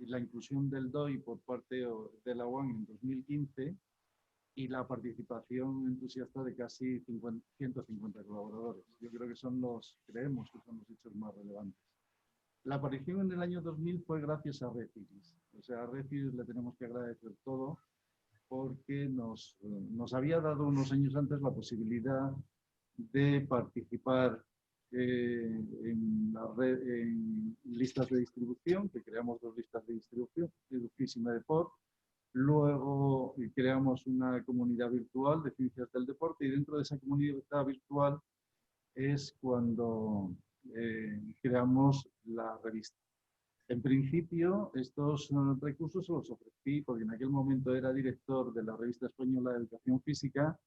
la inclusión del DOI por parte de la UAM en 2015 y la participación entusiasta de casi 150 colaboradores. Yo creo que creemos que son los hechos más relevantes. La aparición en el año 2000 fue gracias a Reciris. O sea, a Reciris le tenemos que agradecer todo porque nos había dado unos años antes la posibilidad de participar en listas de distribución, que creamos 2 listas de distribución, Edufis y Medeport. Luego creamos una comunidad virtual de ciencias del deporte y dentro de esa comunidad virtual es cuando creamos la revista. En principio, estos recursos se los ofrecí porque en aquel momento era director de la Revista Española de Educación Física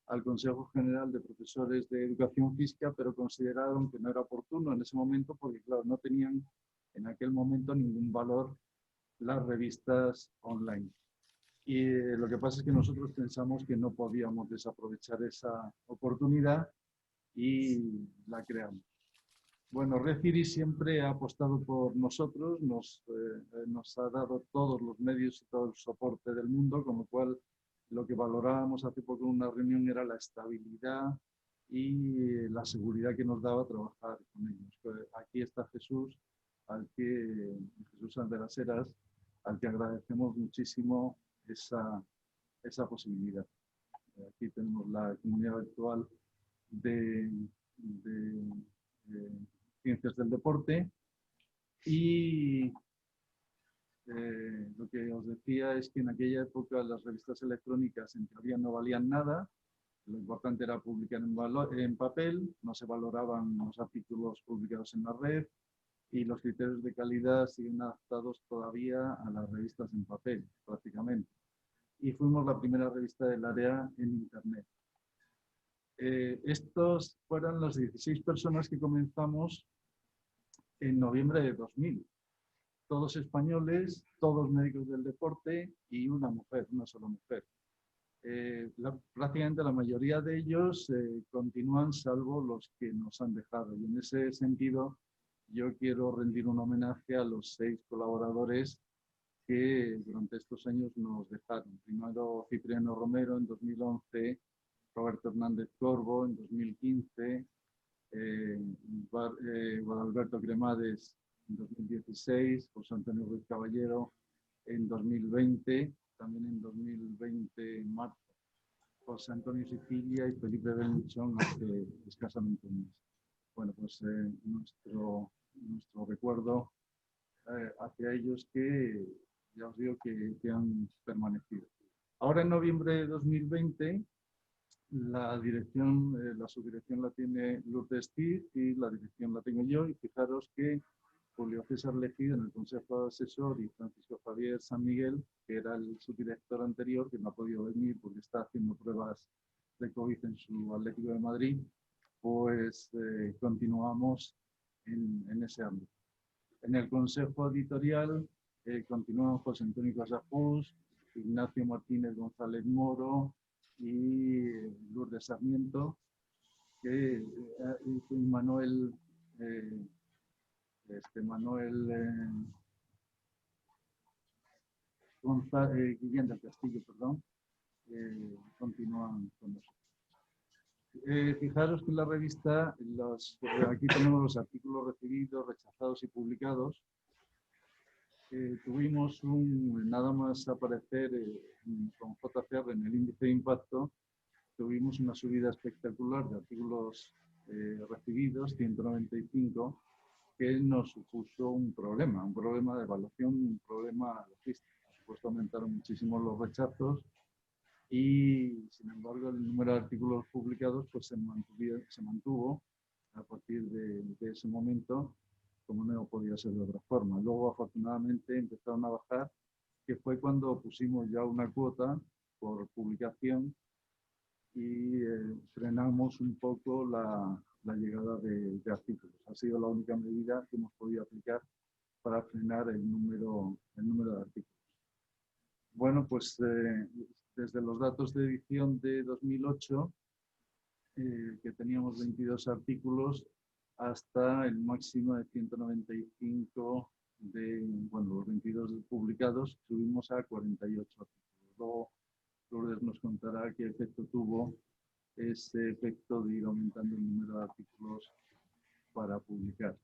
al Consejo General de Profesores de Educación Física, pero consideraron que no era oportuno en ese momento porque, claro, no tenían en aquel momento ningún valor las revistas online. Y lo que pasa es que nosotros pensamos que no podíamos desaprovechar esa oportunidad y la creamos. Bueno, Reciris siempre ha apostado por nosotros, nos ha dado todos los medios y todo el soporte del mundo, con lo cual lo que valorábamos hace poco en una reunión era la estabilidad y la seguridad que nos daba trabajar con ellos. Aquí está Jesús Sánchez de las Heras, al que agradecemos muchísimo esa posibilidad. Aquí tenemos la comunidad virtual de ciencias del deporte y lo que os decía es que en aquella época las revistas electrónicas en teoría no valían nada, lo importante era publicar en papel, no se valoraban los artículos publicados en la red y los criterios de calidad siguen adaptados todavía a las revistas en papel prácticamente. Y fuimos la primera revista del área en Internet. Estos fueron las 16 personas que comenzamos en noviembre de 2000. Todos españoles, todos médicos del deporte y una mujer, una sola mujer. Prácticamente la mayoría de ellos continúan, salvo los que nos han dejado. Y en ese sentido, yo quiero rendir un homenaje a los 6 colaboradores que durante estos años nos dejaron. Primero Cipriano Romero en 2011, Roberto Hernández Corvo en 2015, Guadalberto Cremades en 2016, José Antonio Ruiz Caballero en 2020, también en 2020 en marzo, José Antonio Sicilia y Felipe Benchón hace escasamente un mes. Bueno, pues nuestro recuerdo hacia ellos que ya os digo que han permanecido. Ahora en noviembre de 2020 la subdirección la tiene Lourdes Cid y la dirección la tengo yo, y fijaros que Julio César Legido en el Consejo Asesor y Francisco Javier San Miguel, que era el subdirector anterior, que no ha podido venir porque está haciendo pruebas de COVID en su Atlético de Madrid, pues continuamos en ese ámbito. En el Consejo Editorial continúan José Antonio Casapús, Ignacio Martínez González Moro y Lourdes Sarmiento, y Manuel Guillén del Castillo, perdón, continúan con nosotros. Fijaros que en la revista, aquí tenemos los artículos recibidos, rechazados y publicados. Tuvimos nada más aparecer con JCR en el índice de impacto, tuvimos una subida espectacular de artículos recibidos, 195, que nos supuso un problema de evaluación, un problema logístico. Por supuesto, aumentaron muchísimo los rechazos y, sin embargo, el número de artículos publicados pues, se mantuvo a partir de ese momento, como no podía ser de otra forma. Luego, afortunadamente, empezaron a bajar, que fue cuando pusimos ya una cuota por publicación y frenamos un poco la llegada de artículos. Ha sido la única medida que hemos podido aplicar para frenar el número de artículos. Bueno, pues desde los datos de edición de 2008, que teníamos 22 artículos, hasta el máximo de 195 los 22 publicados, subimos a 48 artículos. Luego Lourdes nos contará qué efecto tuvo ese efecto de ir aumentando el número de artículos para publicar.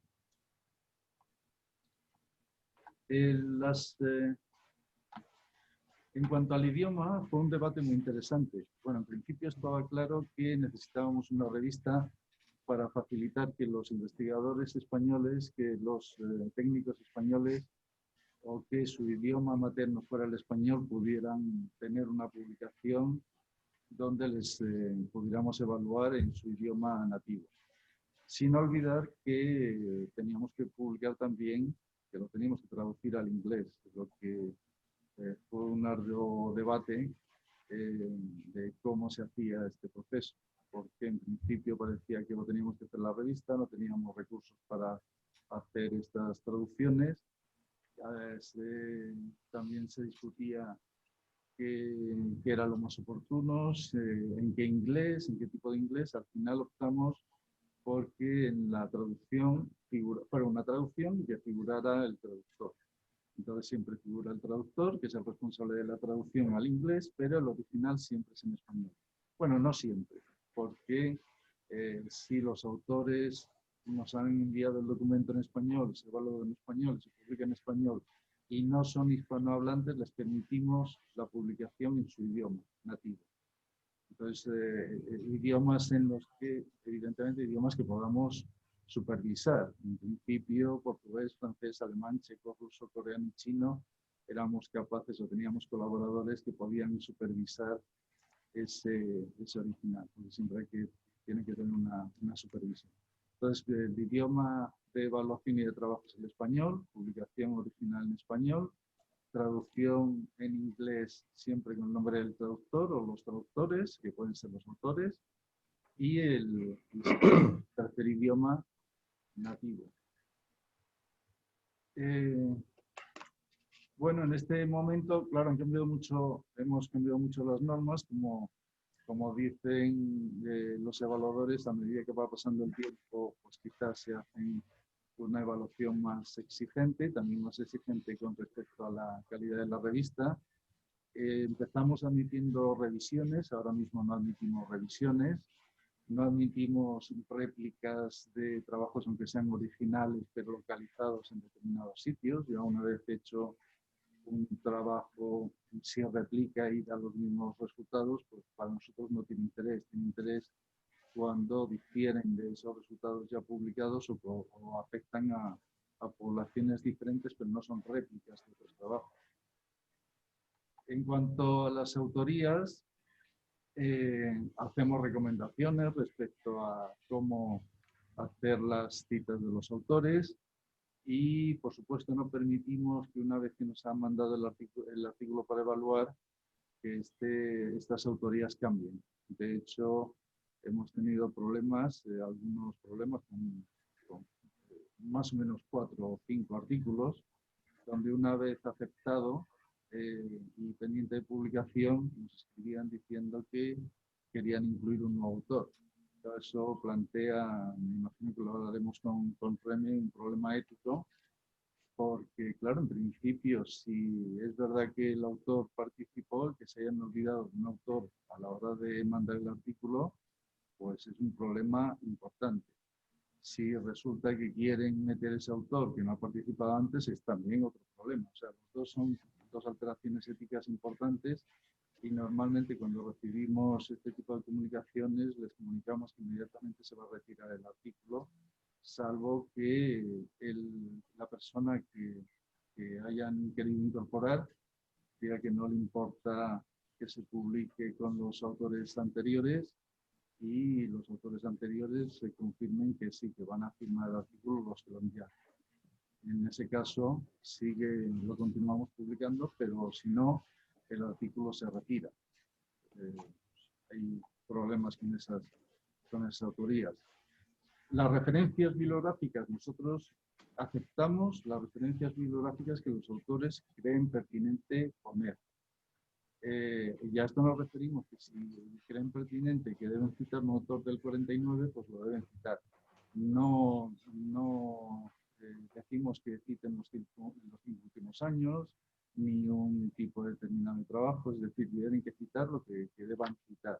En cuanto al idioma, fue un debate muy interesante. Bueno, en principio estaba claro que necesitábamos una revista para facilitar que los investigadores españoles, que los técnicos españoles, o que su idioma materno fuera el español, pudieran tener una publicación donde les pudiéramos evaluar en su idioma nativo. Sin olvidar que teníamos que publicar también, que lo teníamos que traducir al inglés, lo que fue un arduo debate de cómo se hacía este proceso, porque en principio parecía que lo teníamos que hacer la revista, no teníamos recursos para hacer estas traducciones. También se discutía qué era lo más oportuno, en qué inglés, en qué tipo de inglés. Al final optamos porque en la traducción fuera una traducción y que figurara el traductor. Entonces siempre figura el traductor, que es el responsable de la traducción al inglés, pero el original siempre es en español. Bueno, no siempre, porque si los autores nos han enviado el documento en español, se evalúa en español, se publica en español, y no son hispanohablantes, les permitimos la publicación en su idioma nativo. Entonces, idiomas en los que, evidentemente, idiomas que podamos supervisar. En principio, portugués, francés, alemán, checo, ruso, coreano y chino, éramos capaces o teníamos colaboradores que podían supervisar ese original, porque siempre tiene que tener una supervisión. Entonces, el idioma de evaluación y de trabajo es el español, publicación original en español, traducción en inglés siempre con el nombre del traductor o los traductores, que pueden ser los autores, y el tercer idioma nativo. Bueno, en este momento, claro, hemos cambiado mucho las normas, como dicen los evaluadores, a medida que va pasando el tiempo, pues quizás se hacen una evaluación más exigente, también más exigente con respecto a la calidad de la revista. Empezamos admitiendo revisiones, ahora mismo no admitimos revisiones, no admitimos réplicas de trabajos aunque sean originales pero localizados en determinados sitios. Ya una vez hecho un trabajo, si replica y da los mismos resultados, pues para nosotros no tiene interés. Tiene interés cuando difieren de esos resultados ya publicados o afectan a poblaciones diferentes, pero no son réplicas de otros trabajos. En cuanto a las autorías, hacemos recomendaciones respecto a cómo hacer las citas de los autores y, por supuesto, no permitimos que una vez que nos han mandado el artículo para evaluar, que estas autorías cambien. De hecho, hemos tenido problemas, algunos problemas con más o menos 4 o 5 artículos, donde una vez aceptado y pendiente de publicación, nos escribían diciendo que querían incluir un nuevo autor. Eso plantea, me imagino que lo hablaremos con Remy, un problema ético, porque, claro, en principio, si es verdad que el autor participó, el que se hayan olvidado de un autor a la hora de mandar el artículo, pues es un problema importante. Si resulta que quieren meter ese autor que no ha participado antes, es también otro problema. O sea, los dos son dos alteraciones éticas importantes y normalmente cuando recibimos este tipo de comunicaciones les comunicamos que inmediatamente se va a retirar el artículo, salvo que la persona que hayan querido incorporar diga que no le importa que se publique con los autores anteriores y los autores anteriores se confirmen que sí, que van a firmar el artículo los que lo envían. En ese caso, lo continuamos publicando, pero si no, el artículo se retira. Hay problemas con esas autorías. Las referencias bibliográficas, nosotros aceptamos las referencias bibliográficas que los autores creen pertinente poner. Y a esto nos referimos que si creen pertinente que deben citar un autor del 49, pues lo deben citar. No decimos que citen los 5 últimos años, ni un tipo determinado de trabajo, es decir, tienen que citar lo que deban citar.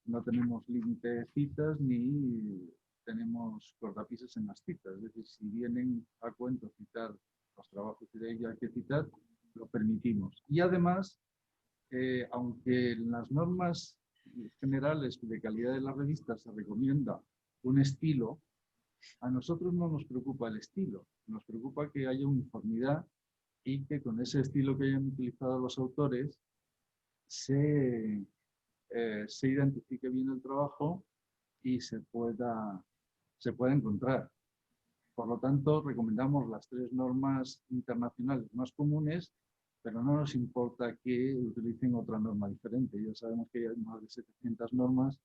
No tenemos límite de citas ni tenemos cortapisas en las citas, es decir, si vienen a cuento citar los trabajos que hay que citar, lo permitimos. Y además, aunque en las normas generales de calidad de las revistas se recomienda un estilo, a nosotros no nos preocupa el estilo, nos preocupa que haya uniformidad y que con ese estilo que hayan utilizado los autores se identifique bien el trabajo y se pueda encontrar. Por lo tanto, recomendamos las 3 normas internacionales más comunes, pero no nos importa que utilicen otra norma diferente. Ya sabemos que hay más de 700 normas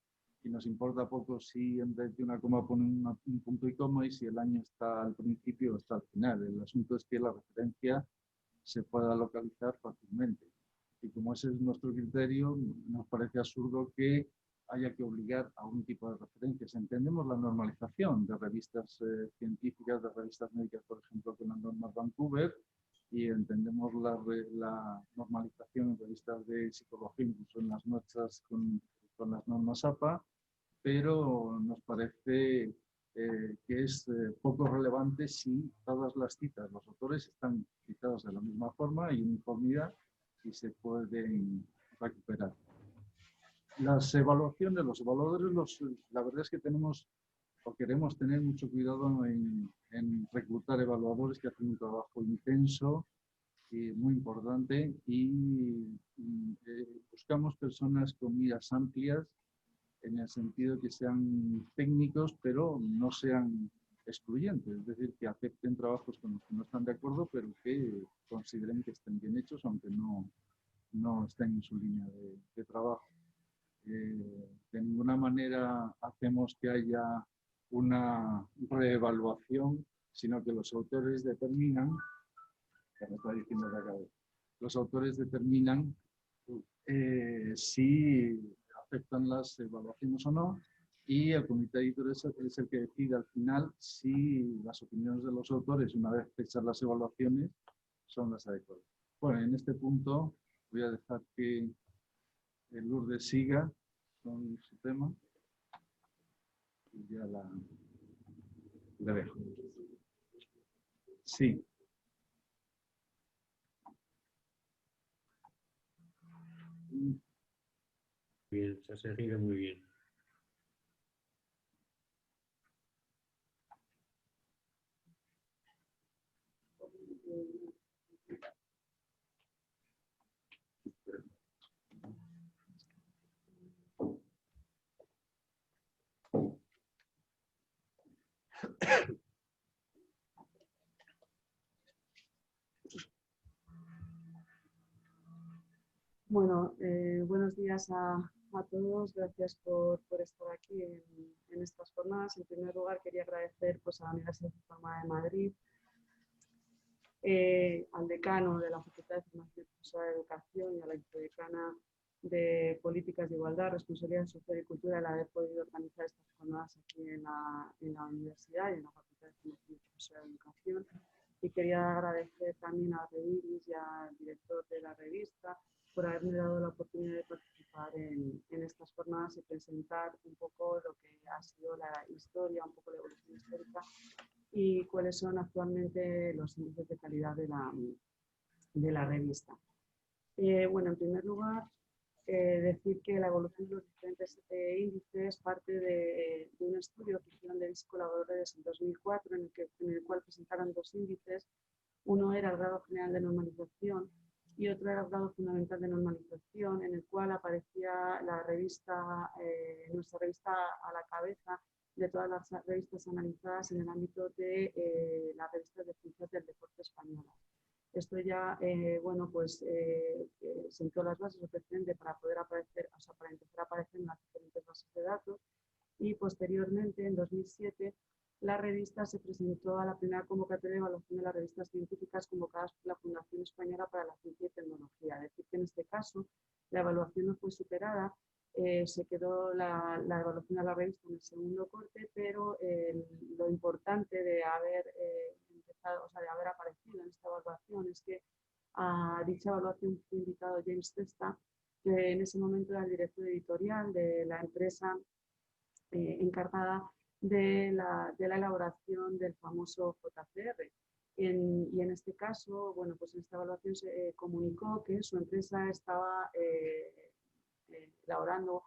y nos importa poco si en vez de una coma ponen un punto y coma y si el año está al principio o está al final. El asunto es que la referencia se pueda localizar fácilmente. Y como ese es nuestro criterio, nos parece absurdo que haya que obligar a un tipo de referencias. Entendemos la normalización de revistas científicas, de revistas médicas, por ejemplo, con las normas Vancouver, y entendemos la normalización en revistas de psicología, incluso en las nuestras con las normas APA, pero nos parece que es poco relevante si todas las citas, los autores están citados de la misma forma, hay uniformidad y se pueden recuperar. Las evaluaciones, los evaluadores, la verdad es que tenemos o queremos tener mucho cuidado en reclutar evaluadores que hacen un trabajo intenso y muy importante y buscamos personas con miras amplias en el sentido que sean técnicos, pero no sean excluyentes, es decir, que acepten trabajos con los que no están de acuerdo, pero que consideren que estén bien hechos, aunque no estén en su línea de trabajo. De ninguna manera hacemos que haya una reevaluación, sino que los autores determinan, que me está diciendo que acabo, los autores determinan si aceptan las evaluaciones o no, y el comité editor es el que decide al final si las opiniones de los autores, una vez hechas las evaluaciones, son las adecuadas. Bueno, en este punto voy a dejar que Lourdes siga con su tema y ya la dejo. Sí. Bien, se ha seguido muy bien. Bueno, buenos días a todos. Gracias por estar aquí en estas jornadas. En primer lugar, quería agradecer pues, a la Universidad Autónoma de Madrid, al decano de la Facultad de Formación Profesora de Educación y a la vicedecana de Políticas de Igualdad, Responsabilidad Social y Cultura, el haber podido organizar estas jornadas aquí en la universidad y en la Facultad de Formación Profesora de Educación. Y quería agradecer también a Reviris y al director de la revista por haberme dado la oportunidad de participar en estas jornadas y presentar un poco lo que ha sido la historia, un poco la evolución histórica y cuáles son actualmente los índices de calidad de la revista. Bueno, en primer lugar, decir que la evolución de los diferentes índices parte de un estudio que hicieron de colaboradores en 2004 en el cual presentaron 2 índices. Uno era el grado general de normalización y otro era el grado fundamental de normalización, en el cual aparecía la revista, nuestra revista a la cabeza de todas las revistas analizadas en el ámbito de las revistas de ciencias del deporte españolas. Esto ya, bueno, pues sentó las bases suficientes para poder aparecer, o sea, para empezar a aparecer en las diferentes bases de datos y posteriormente, en 2007, la revista se presentó a la primera convocatoria de evaluación de las revistas científicas convocadas por la Fundación Española para la Ciencia y Tecnología. Es decir, que en este caso la evaluación no fue superada, se quedó la evaluación de la revista en el segundo corte, pero lo importante de haber empezado, o sea, de haber aparecido en esta evaluación es que A dicha evaluación fue invitado James Testa, que en ese momento era el director editorial de la empresa encargada de la elaboración del famoso JCR. Y en este caso, bueno, pues en esta evaluación se comunicó que su empresa estaba elaborando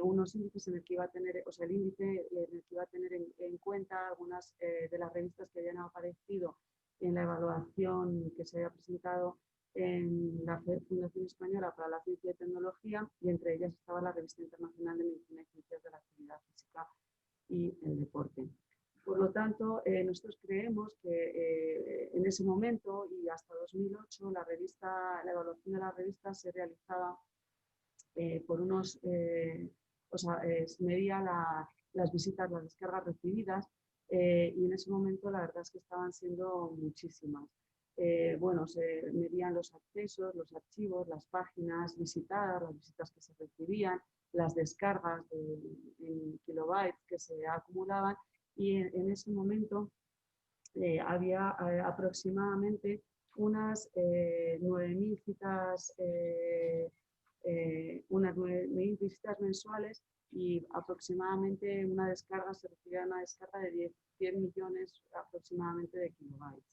unos índices en el que iba a tener, o sea, el índice en el que iba a tener en cuenta algunas de las revistas que habían aparecido en la evaluación que se había presentado en la Fundación Española para la Ciencia y Tecnología, y entre ellas estaba la Revista Internacional de Medicina y Ciencias de la Actividad Física y el Deporte. Por lo tanto, nosotros creemos que en ese momento y hasta 2008 la evaluación de la revista se realizaba por unos, o sea, se medía las visitas, las descargas recibidas, y en ese momento la verdad es que estaban siendo muchísimas. Bueno, se medían los accesos, los archivos, las páginas visitadas, las visitas que se recibían, las descargas en kilobytes que se acumulaban, y en ese momento había aproximadamente unas 9.000 citas, unas 9.000 visitas mensuales, y aproximadamente se recibía una descarga de 10 millones aproximadamente de kilobytes.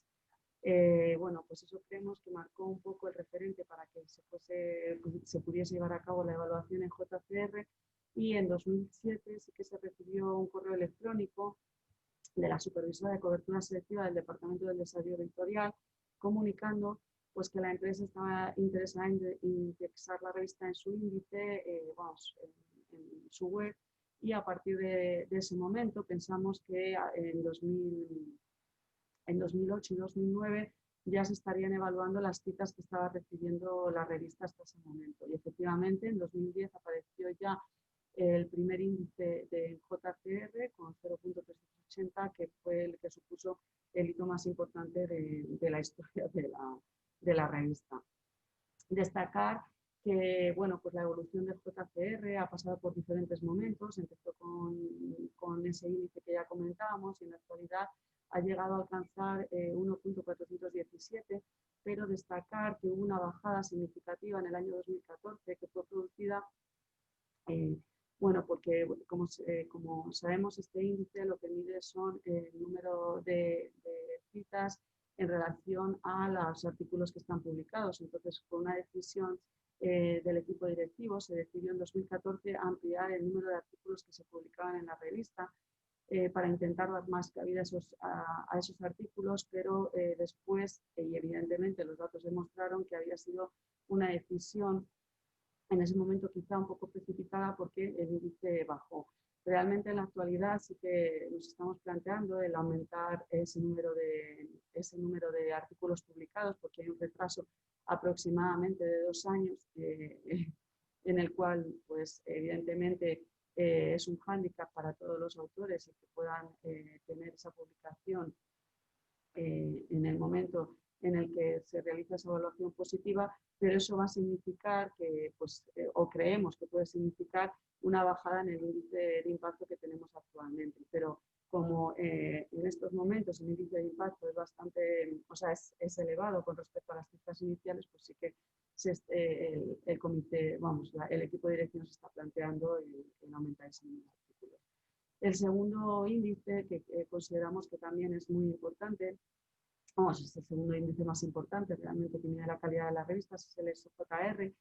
Bueno, pues eso creemos que marcó un poco el referente para que se pudiese llevar a cabo la evaluación en JCR, y en 2007 sí que se recibió un correo electrónico de la supervisora de cobertura selectiva del Departamento del Desarrollo Editorial, comunicando pues, que la empresa estaba interesada en indexar la revista en su índice, en su web, y a partir de ese momento pensamos que en 2008 y 2009 ya se estarían evaluando las citas que estaba recibiendo la revista hasta ese momento. Y efectivamente en 2010 apareció ya el primer índice de JCR con 0.380, que fue el que supuso el hito más importante de la historia de la revista. Destacar que bueno, pues la evolución del JCR ha pasado por diferentes momentos. Empezó con ese índice que ya comentábamos, y en la actualidad ha llegado a alcanzar 1.417, pero destacar que hubo una bajada significativa en el año 2014 que fue producida bueno, porque como sabemos, este índice lo que mide son el número de citas en relación a los artículos que están publicados. Entonces, con una decisión del equipo directivo, se decidió en 2014 ampliar el número de artículos que se publicaban en la revista para intentar dar más cabida a esos artículos, pero después, y evidentemente los datos demostraron que había sido una decisión en ese momento quizá un poco precipitada, porque el índice bajó. Realmente en la actualidad sí que nos estamos planteando el aumentar ese número de artículos publicados, porque hay un retraso aproximadamente de 2 años en el cual, pues evidentemente, es un hándicap para todos los autores el que puedan tener esa publicación en el momento en el que se realiza esa evaluación positiva, pero eso va a significar que, pues, o creemos que puede significar una bajada en el índice de impacto que tenemos actualmente. Pero como en estos momentos el índice de impacto es bastante, o sea, es elevado con respecto a las cifras iniciales, pues sí que el comité, el equipo de dirección se está planteando el aumentar ese número de artículos. El segundo índice que consideramos que también es muy importante, es el segundo índice más importante realmente que mide la calidad de las revistas, es el SJR.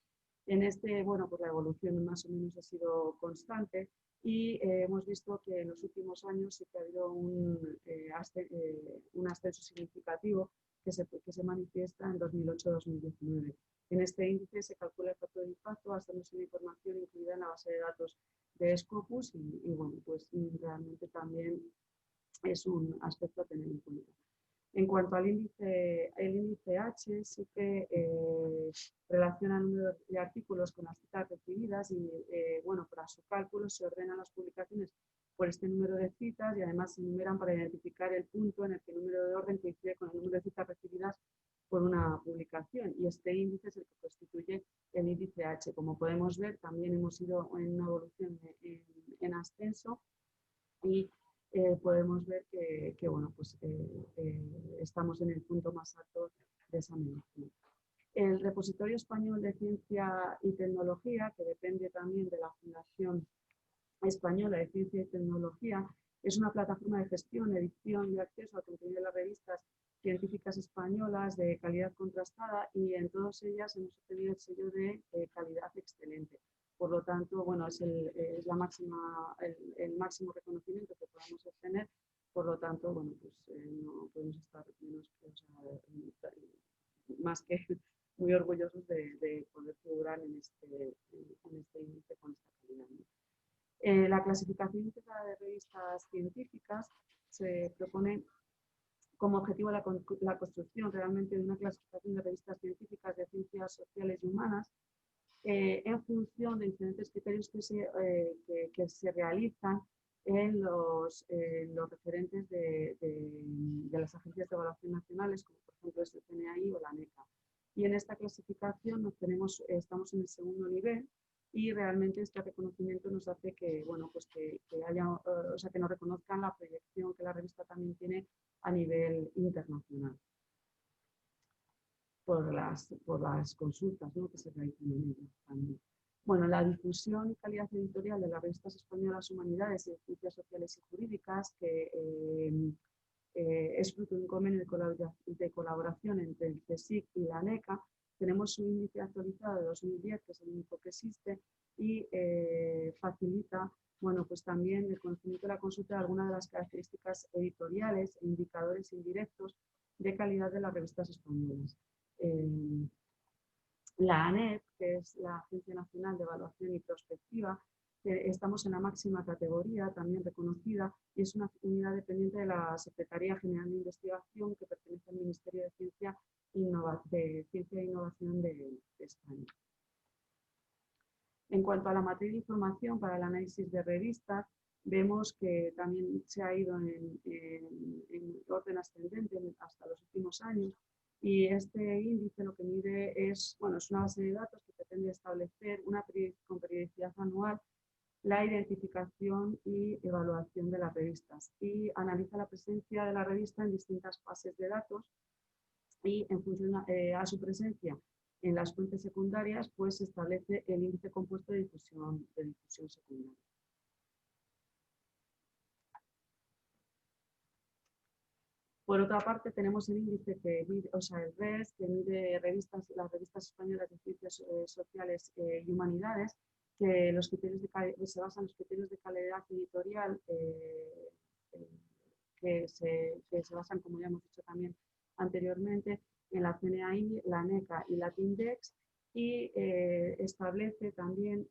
En este, bueno, pues la evolución más o menos ha sido constante, y hemos visto que en los últimos años sí que ha habido un ascenso significativo que se manifiesta en 2008-2019. En este índice se calcula el factor de impacto basándose en la información incluida en la base de datos de Scopus, y bueno, pues realmente también es un aspecto a tener en cuenta. En cuanto al índice, el índice H, sí que relaciona el número de artículos con las citas recibidas, y bueno, para su cálculo se ordenan las publicaciones por este número de citas, y además se enumeran para identificar el punto en el que el número de orden coincide con el número de citas recibidas por una publicación, y este índice es el que constituye el índice H. Como podemos ver, también hemos ido en una evolución en ascenso, y podemos ver que bueno, pues, estamos en el punto más alto de esa medición. El Repositorio Español de Ciencia y Tecnología, que depende también de la Fundación Española de Ciencia y Tecnología, es una plataforma de gestión, edición y acceso al contenido de las revistas científicas españolas de calidad contrastada, y en todas ellas hemos obtenido el sello de calidad excelente. Por lo tanto, bueno, es el máximo reconocimiento que podamos obtener. Por lo tanto, bueno, pues no podemos estar menos, más que muy orgullosos de poder figurar en este índice con esta calidad, ¿no? La clasificación integrada de revistas científicas se propone como objetivo la construcción realmente de una clasificación de revistas científicas de ciencias sociales y humanas en función de diferentes criterios que se realizan en los referentes de las agencias de evaluación nacionales, como por ejemplo el CNAI o la NECA. Y en esta clasificación estamos en el segundo nivel, y realmente este reconocimiento nos hace que, bueno, pues que nos reconozcan la proyección que la revista también tiene a nivel internacional por las consultas, ¿no?, que se realizan en ella también. Bueno, la difusión y calidad editorial de las revistas españolas Humanidades y de Ciencias Sociales y Jurídicas, que es fruto de un convenio de colaboración entre el CSIC y la NECA. Tenemos un índice actualizado de 2010, que es el único que existe, y facilita, bueno, pues también el conocimiento de la consulta de algunas de las características editoriales e indicadores indirectos de calidad de las revistas españolas. La ANEP, que es la Agencia Nacional de Evaluación y Prospectiva, estamos en la máxima categoría, también reconocida, y es una unidad dependiente de la Secretaría General de Investigación, que pertenece al Ministerio de Ciencia e Innovación de España. En cuanto a la materia de información para el análisis de revistas, vemos que también se ha ido en orden ascendente hasta los últimos años, y este índice lo que mide es una base de datos que pretende establecer con periodicidad anual la identificación y evaluación de las revistas, y analiza la presencia de la revista en distintas fases de datos, y en función a su presencia en las fuentes secundarias, pues se establece el índice compuesto de difusión secundaria. Por otra parte, tenemos el índice que mide, el RES, que mide las revistas españolas de ciencias sociales y humanidades, que se basan en los criterios de calidad editorial que se basan, como ya hemos dicho también anteriormente, en la CNAI, la NECA y la TINDEX, y establece también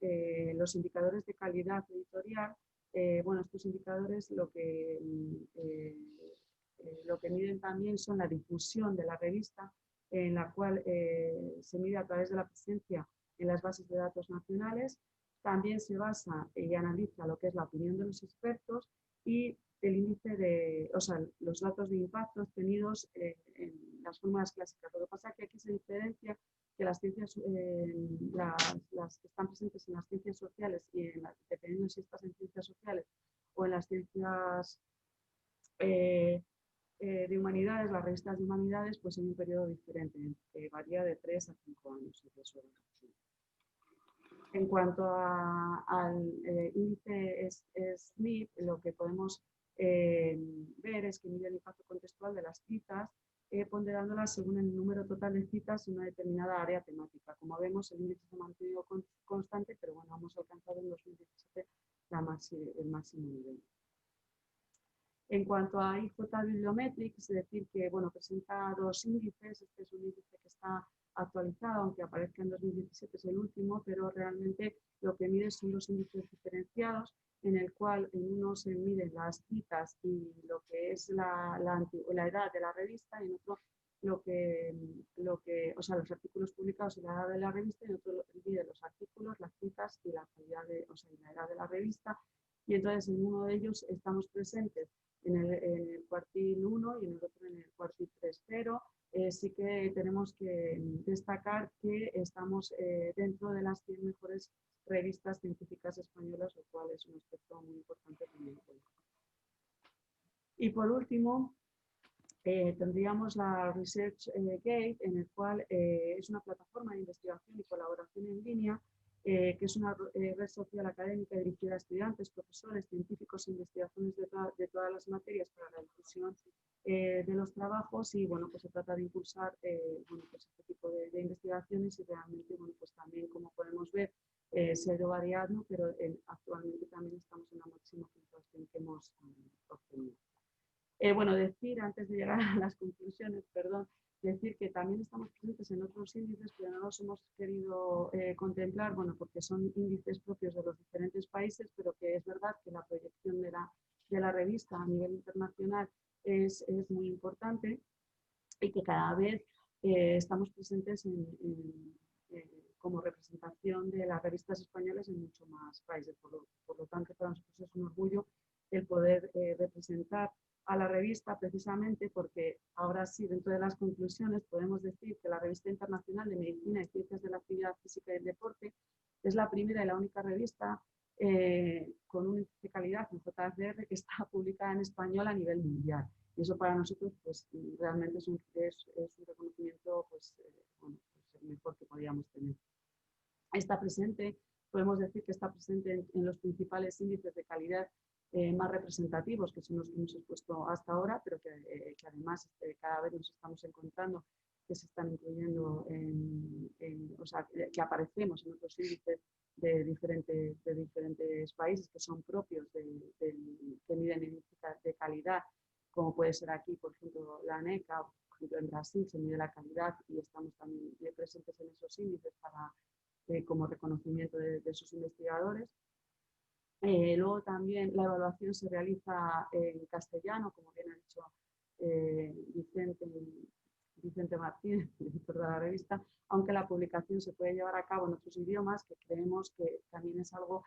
los indicadores de calidad editorial. Estos indicadores lo que miden también son la difusión de la revista, en la cual se mide a través de la presencia en las bases de datos nacionales. También se basa y analiza lo que es la opinión de los expertos y el índice de, los datos de impacto obtenidos en las fórmulas clásicas. Lo que pasa es que aquí se diferencia que las ciencias, las que están presentes en las ciencias sociales, y dependiendo si estás en ciencias sociales o en las ciencias de humanidades, las revistas de humanidades, pues en un periodo diferente, que varía de 3 a 5 años. En cuanto al índice SNIP, lo que podemos ver es que mide el impacto contextual de las citas, ponderándolas según el número total de citas en una determinada área temática. Como vemos, el índice se ha mantenido constante, pero bueno, hemos alcanzado en 2017 el máximo nivel. En cuanto a IJ Bibliometrics, es decir, que presenta dos índices. Este es un índice que está actualizado, aunque aparezca en 2017, es el último, pero realmente lo que mide son dos índices diferenciados, en el cual en uno se miden las citas y lo que es la edad de la revista, y en otro los artículos publicados y la edad de la revista, y en otro mide los artículos, las citas y la calidad la edad de la revista. Y entonces en uno de ellos estamos presentes en el cuartil 1 y en el otro en el cuartil 3, pero sí que tenemos que destacar que estamos dentro de las 100 mejores revistas científicas españolas, lo cual es un aspecto muy importante también. Y por último, tendríamos la Research Gate, en el cual es una plataforma de investigación y colaboración en línea, que es una red social académica dirigida a estudiantes, profesores, científicos e investigaciones de todas las materias para la difusión de los trabajos. Y bueno, pues se trata de impulsar bueno, pues este tipo de investigaciones, y realmente bueno, pues también, como podemos ver, se ha ido variando, pero actualmente también estamos en la máxima puntuación que hemos obtenido. Bueno, decir, antes de llegar a las conclusiones, perdón, decir que también estamos presentes en otros índices, pero no los hemos querido contemplar, bueno, porque son índices propios de los diferentes países, pero que es verdad que la proyección de la revista a nivel internacional es muy importante, y que cada vez estamos presentes como representación de las revistas españolas en muchos más países. Por lo tanto, para nosotros es un orgullo el poder representar a la revista, precisamente porque ahora sí, dentro de las conclusiones, podemos decir que la Revista Internacional de Medicina y Ciencias de la Actividad Física y el Deporte es la primera y la única revista con un índice de calidad en JFR que está publicada en español a nivel mundial. Y eso para nosotros pues, realmente es un reconocimiento pues, bueno, pues el mejor que podíamos tener. Está presente, podemos decir que está presente en los principales índices de calidad más representativos, que son los que hemos expuesto hasta ahora, pero que además cada vez nos estamos encontrando que se están incluyendo o sea, que aparecemos en otros índices de diferentes países que son propios que miden índices de calidad, como puede ser aquí, por ejemplo, la ANECA, o por ejemplo en Brasil se mide la calidad y estamos también presentes en esos índices como reconocimiento de sus investigadores. Luego también la evaluación se realiza en castellano, como bien ha dicho Vicente Martínez, director de la revista, aunque la publicación se puede llevar a cabo en otros idiomas, que creemos que también es algo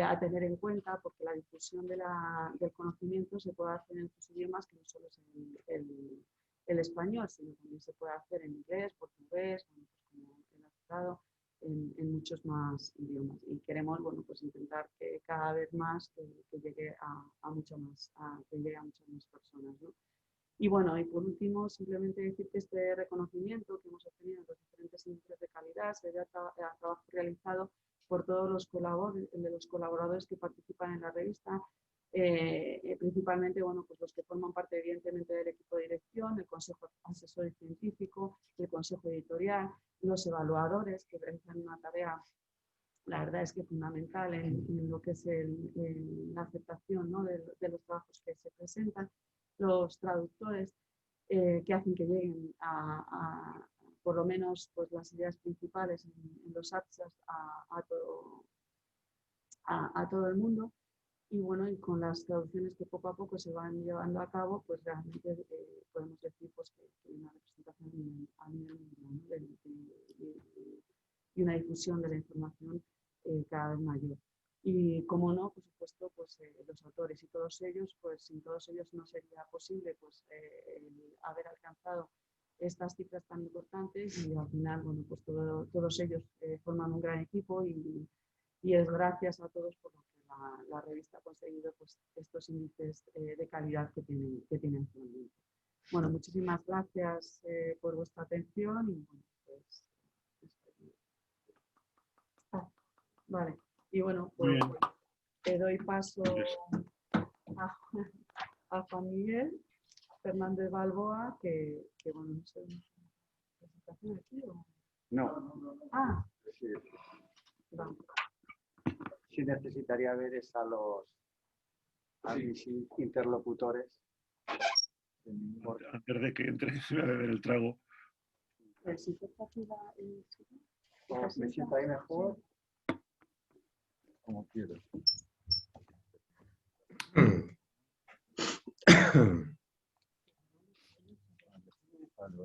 a tener en cuenta, porque la difusión del conocimiento se puede hacer en otros idiomas, que no solo es el español, sino también se puede hacer en inglés, portugués, bueno, pues como él ha citado, en muchos más idiomas, y queremos bueno, pues intentar que cada vez más que llegue a muchas más personas, ¿no? Y bueno, y por último, simplemente decir que este reconocimiento que hemos obtenido en los diferentes índices de calidad se debe a trabajo realizado por todos los colaboradores que participan en la revista, principalmente bueno, pues los que forman parte evidentemente del equipo de dirección, el consejo asesor científico, el consejo editorial, los evaluadores que realizan una tarea, la verdad es que fundamental en lo que es la aceptación, ¿no? de los trabajos que se presentan, los traductores que hacen que lleguen por lo menos pues, las ideas principales en los abstracts a todo el mundo. Y bueno, y con las traducciones que poco a poco se van llevando a cabo, pues realmente podemos decir pues, que hay una representación a nivel mundial, ¿no? Y una difusión de la información cada vez mayor. Y como no, por supuesto, pues los autores y todos ellos, pues sin todos ellos no sería posible pues, haber alcanzado estas cifras tan importantes, y al final, bueno, pues todos ellos forman un gran equipo, y es gracias a todos por lo que la revista ha conseguido pues, estos índices de calidad que tienen actualmente. Bueno, muchísimas gracias por vuestra atención, y bueno, pues, vale. Y bueno, pues te doy paso a Juan Miguel Fernández Balboa, que bueno, no sé, ¿presentación aquí o...? No. Ah. Sí. Vamos. Sí necesitaría ver a mis interlocutores. Antes de que entre, voy a beber el trago. ¿Me siento ahí mejor? Como quieras. Vale.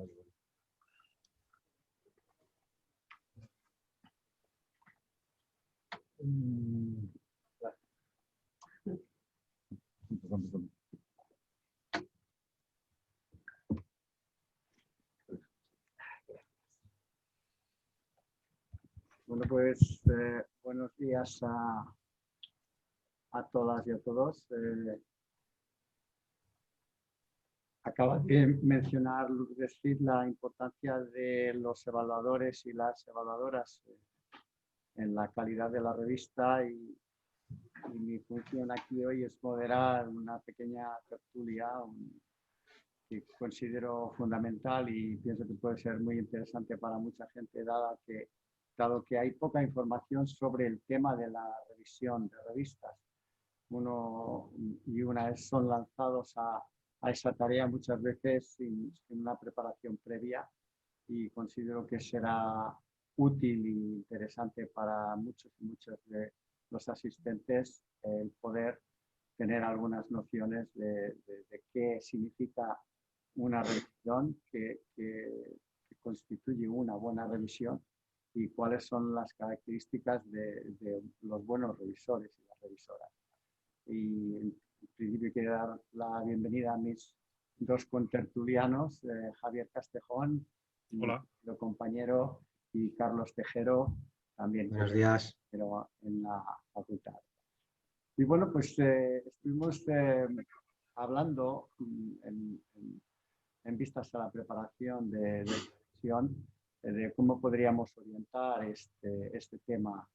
Bueno, pues buenos días a todas y a todos. Acabas de mencionar, decir, la importancia de los evaluadores y las evaluadoras en la calidad de la revista y mi función aquí hoy es moderar una pequeña tertulia que considero fundamental y pienso que puede ser muy interesante para mucha gente dado que hay poca información sobre el tema de la revisión de revistas. Uno y una vez son lanzados a esa tarea muchas veces sin una preparación previa y considero que será útil e interesante para muchos y muchas de los asistentes el poder tener algunas nociones de qué significa una revisión, que constituye una buena revisión y cuáles son las características de los buenos revisores y las revisoras. Y en principio quiero dar la bienvenida a mis dos contertulianos, Javier Castejón, Hola. mi compañero, y Carlos Tejero, también Buenos días. pero en la facultad. Y bueno, pues estuvimos hablando en vistas a la preparación de la sesión de cómo podríamos orientar este tema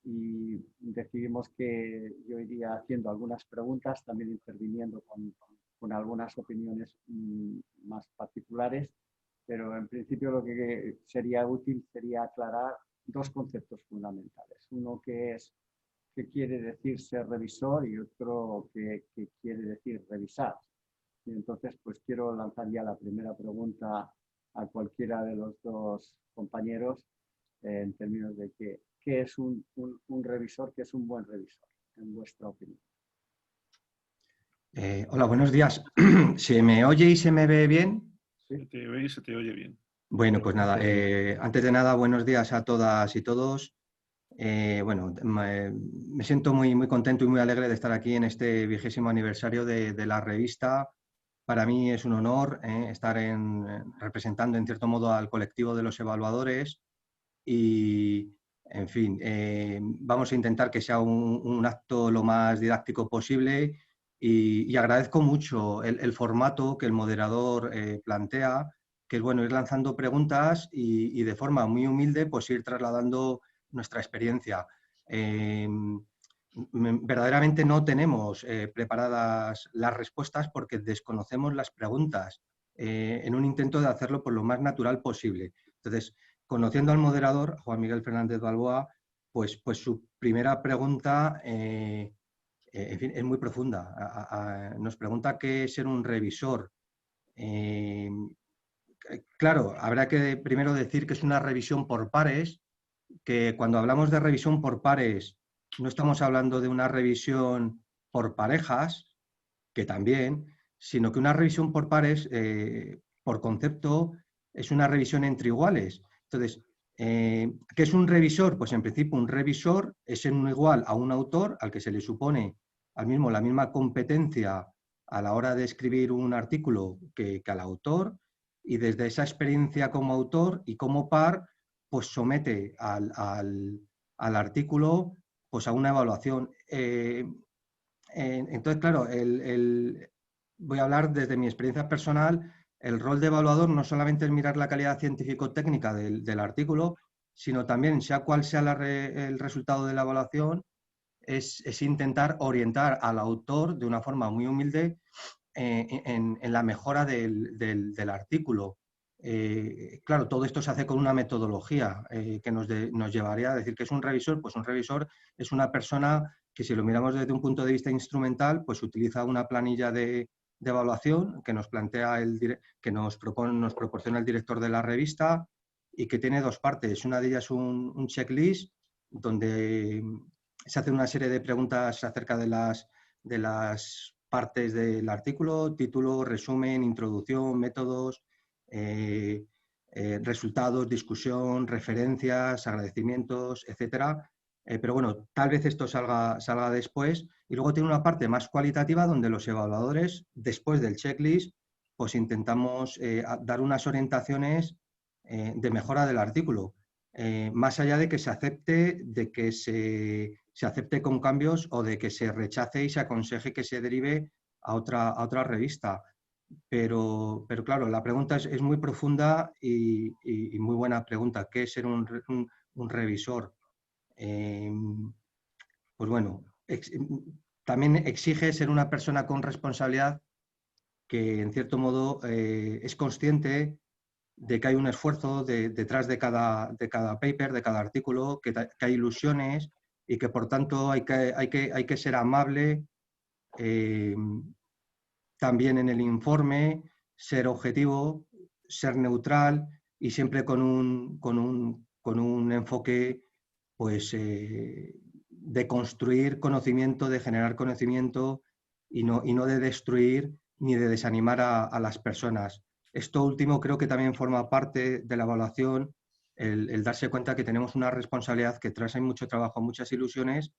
y decidimos que yo iría haciendo algunas preguntas, también interviniendo con algunas opiniones más particulares, pero en principio lo que sería útil sería aclarar dos conceptos fundamentales. Uno que es qué quiere decir ser revisor y otro que quiere decir revisar. Y entonces, pues quiero lanzar ya la primera pregunta a cualquiera de los dos compañeros en términos de qué es un revisor, qué es un buen revisor, en vuestra opinión. Hola, buenos días. ¿Se me oye y se me ve bien? Se te ve y se te oye bien. Bueno, pues nada, antes de nada, buenos días a todas y todos. Bueno, me siento muy, muy contento y muy alegre de estar aquí en este 20º aniversario de la revista. Para mí es un honor estar representando en cierto modo al colectivo de los evaluadores y, en fin, vamos a intentar que sea un acto lo más didáctico posible y agradezco mucho el formato que el moderador plantea, que es bueno ir lanzando preguntas y de forma muy humilde pues ir trasladando nuestra experiencia. Verdaderamente no tenemos preparadas las respuestas porque desconocemos las preguntas en un intento de hacerlo por lo más natural posible. Entonces, conociendo al moderador, Juan Miguel Fernández Balboa, pues su primera pregunta en fin, es muy profunda. Nos pregunta qué es ser un revisor. Claro, habrá que primero decir que es una revisión por pares, que cuando hablamos de revisión por pares no estamos hablando de una revisión por parejas, que también, sino que una revisión por pares, por concepto, es una revisión entre iguales. Entonces, ¿qué es un revisor? Pues en principio un revisor es un igual a un autor al que se le supone la misma competencia a la hora de escribir un artículo que al autor, y desde esa experiencia como autor y como par, pues somete al artículo pues a una evaluación. Entonces, claro, voy a hablar desde mi experiencia personal. El rol de evaluador no solamente es mirar la calidad científico-técnica del artículo, sino también, sea cual sea el resultado de la evaluación, es intentar orientar al autor de una forma muy humilde en la mejora del artículo. Claro, todo esto se hace con una metodología que nos llevaría a decir que es un revisor. Pues un revisor es una persona que, si lo miramos desde un punto de vista instrumental, pues utiliza una planilla de evaluación que nos plantea que nos proporciona el director de la revista y que tiene dos partes. Una de ellas es un checklist donde se hace una serie de preguntas acerca de las partes del artículo: título, resumen, introducción, métodos, resultados, discusión, referencias, agradecimientos, etcétera. Pero bueno, tal vez esto salga después. Y luego tiene una parte más cualitativa donde los evaluadores, después del checklist, pues intentamos dar unas orientaciones de mejora del artículo. Más allá de que se acepte, de que se acepte con cambios o de que se rechace y se aconseje que se derive a otra revista. pero claro, la pregunta es muy profunda y muy buena pregunta. ¿Qué es ser un revisor? Pues bueno, también exige ser una persona con responsabilidad que en cierto modo es consciente de que hay un esfuerzo detrás de cada paper, de cada artículo, que hay ilusiones y que por tanto hay que ser amable también en el informe, ser objetivo, ser neutral y siempre con un enfoque pues, de construir conocimiento, de generar conocimiento y no de destruir ni de desanimar a las personas. Esto último creo que también forma parte de la evaluación, el darse cuenta que tenemos una responsabilidad, que tras hay mucho trabajo, muchas ilusiones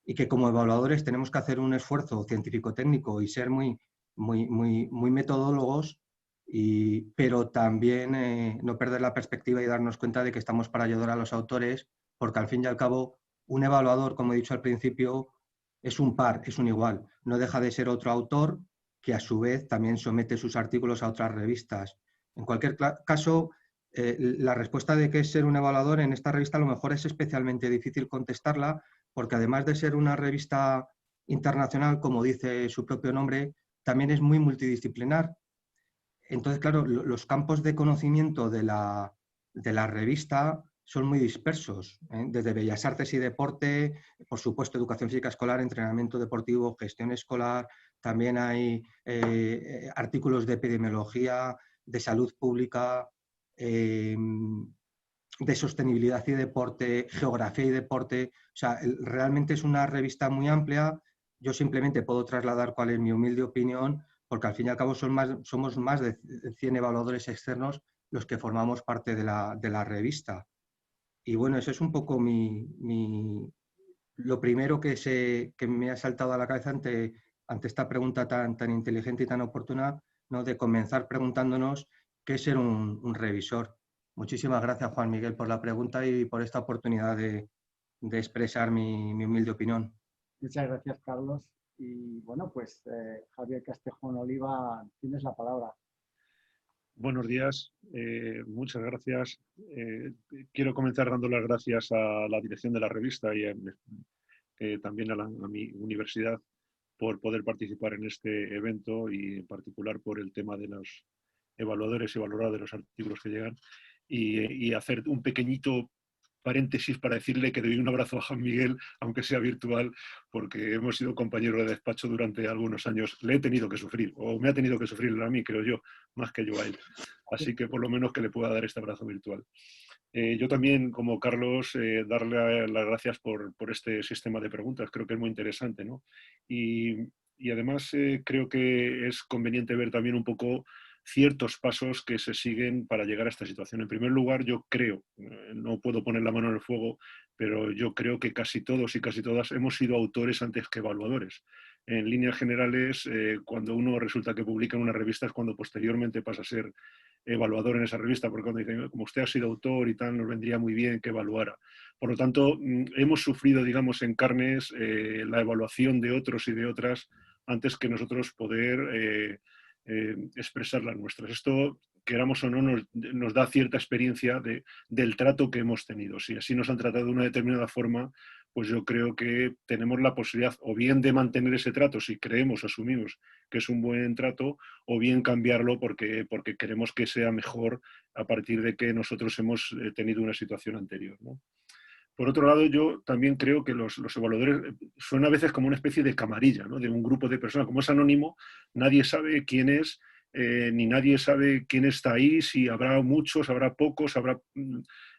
y que como evaluadores tenemos que hacer un esfuerzo científico-técnico y ser muy metodólogos, pero también no perder la perspectiva y darnos cuenta de que estamos para ayudar a los autores, porque al fin y al cabo un evaluador, como he dicho al principio, es un par, es un igual. No deja de ser otro autor que a su vez también somete sus artículos a otras revistas. En cualquier caso, la respuesta de qué es ser un evaluador en esta revista a lo mejor es especialmente difícil contestarla, porque además de ser una revista internacional, como dice su propio nombre, también es muy multidisciplinar. Entonces, claro, los campos de conocimiento de la revista son muy dispersos, desde Bellas Artes y Deporte, por supuesto, educación física escolar, entrenamiento deportivo, gestión escolar, también hay artículos de epidemiología, de salud pública, de sostenibilidad y deporte, geografía y deporte. O sea, realmente es una revista muy amplia. Yo simplemente puedo trasladar cuál es mi humilde opinión, porque al fin y al cabo somos más de 100 evaluadores externos los que formamos parte de la revista. Y bueno, eso es un poco lo primero que me ha saltado a la cabeza ante esta pregunta tan inteligente y tan oportuna, ¿no? De comenzar preguntándonos qué es ser un revisor. Muchísimas gracias, Juan Miguel, por la pregunta y por esta oportunidad de expresar mi humilde opinión. Muchas gracias, Carlos. Y bueno, pues Javier Castejón Oliva, tienes la palabra. Buenos días, muchas gracias. Quiero comenzar dando las gracias a la dirección de la revista y también a mi universidad por poder participar en este evento y en particular por el tema de los evaluadores y valoradores de los artículos que llegan y hacer un pequeñito paréntesis para decirle que doy un abrazo a Juan Miguel, aunque sea virtual, porque hemos sido compañeros de despacho durante algunos años. Le he tenido que sufrir, o me ha tenido que sufrir a mí, creo yo, más que yo a él. Así que por lo menos que le pueda dar este abrazo virtual. Yo también, como Carlos, darle las gracias por este sistema de preguntas. Creo que es muy interesante, ¿no? Y además creo que es conveniente ver también un poco ciertos pasos que se siguen para llegar a esta situación. En primer lugar, yo creo, no puedo poner la mano en el fuego, pero yo creo que casi todos y casi todas hemos sido autores antes que evaluadores. En líneas generales, cuando uno resulta que publica en una revista es cuando posteriormente pasa a ser evaluador en esa revista, porque cuando dicen, como usted ha sido autor y tal, nos vendría muy bien que evaluara. Por lo tanto, hemos sufrido, digamos, en carnes la evaluación de otros y de otras antes que nosotros poder expresar las nuestras. Esto, queramos o no, nos da cierta experiencia del trato que hemos tenido. Si así nos han tratado de una determinada forma, pues yo creo que tenemos la posibilidad o bien de mantener ese trato si creemos, asumimos que es un buen trato, o bien cambiarlo porque queremos que sea mejor a partir de que nosotros hemos tenido una situación anterior, ¿no? Por otro lado, yo también creo que los evaluadores son a veces como una especie de camarilla, ¿no? De un grupo de personas. Como es anónimo, nadie sabe quién es, ni nadie sabe quién está ahí, si habrá muchos, habrá pocos, habrá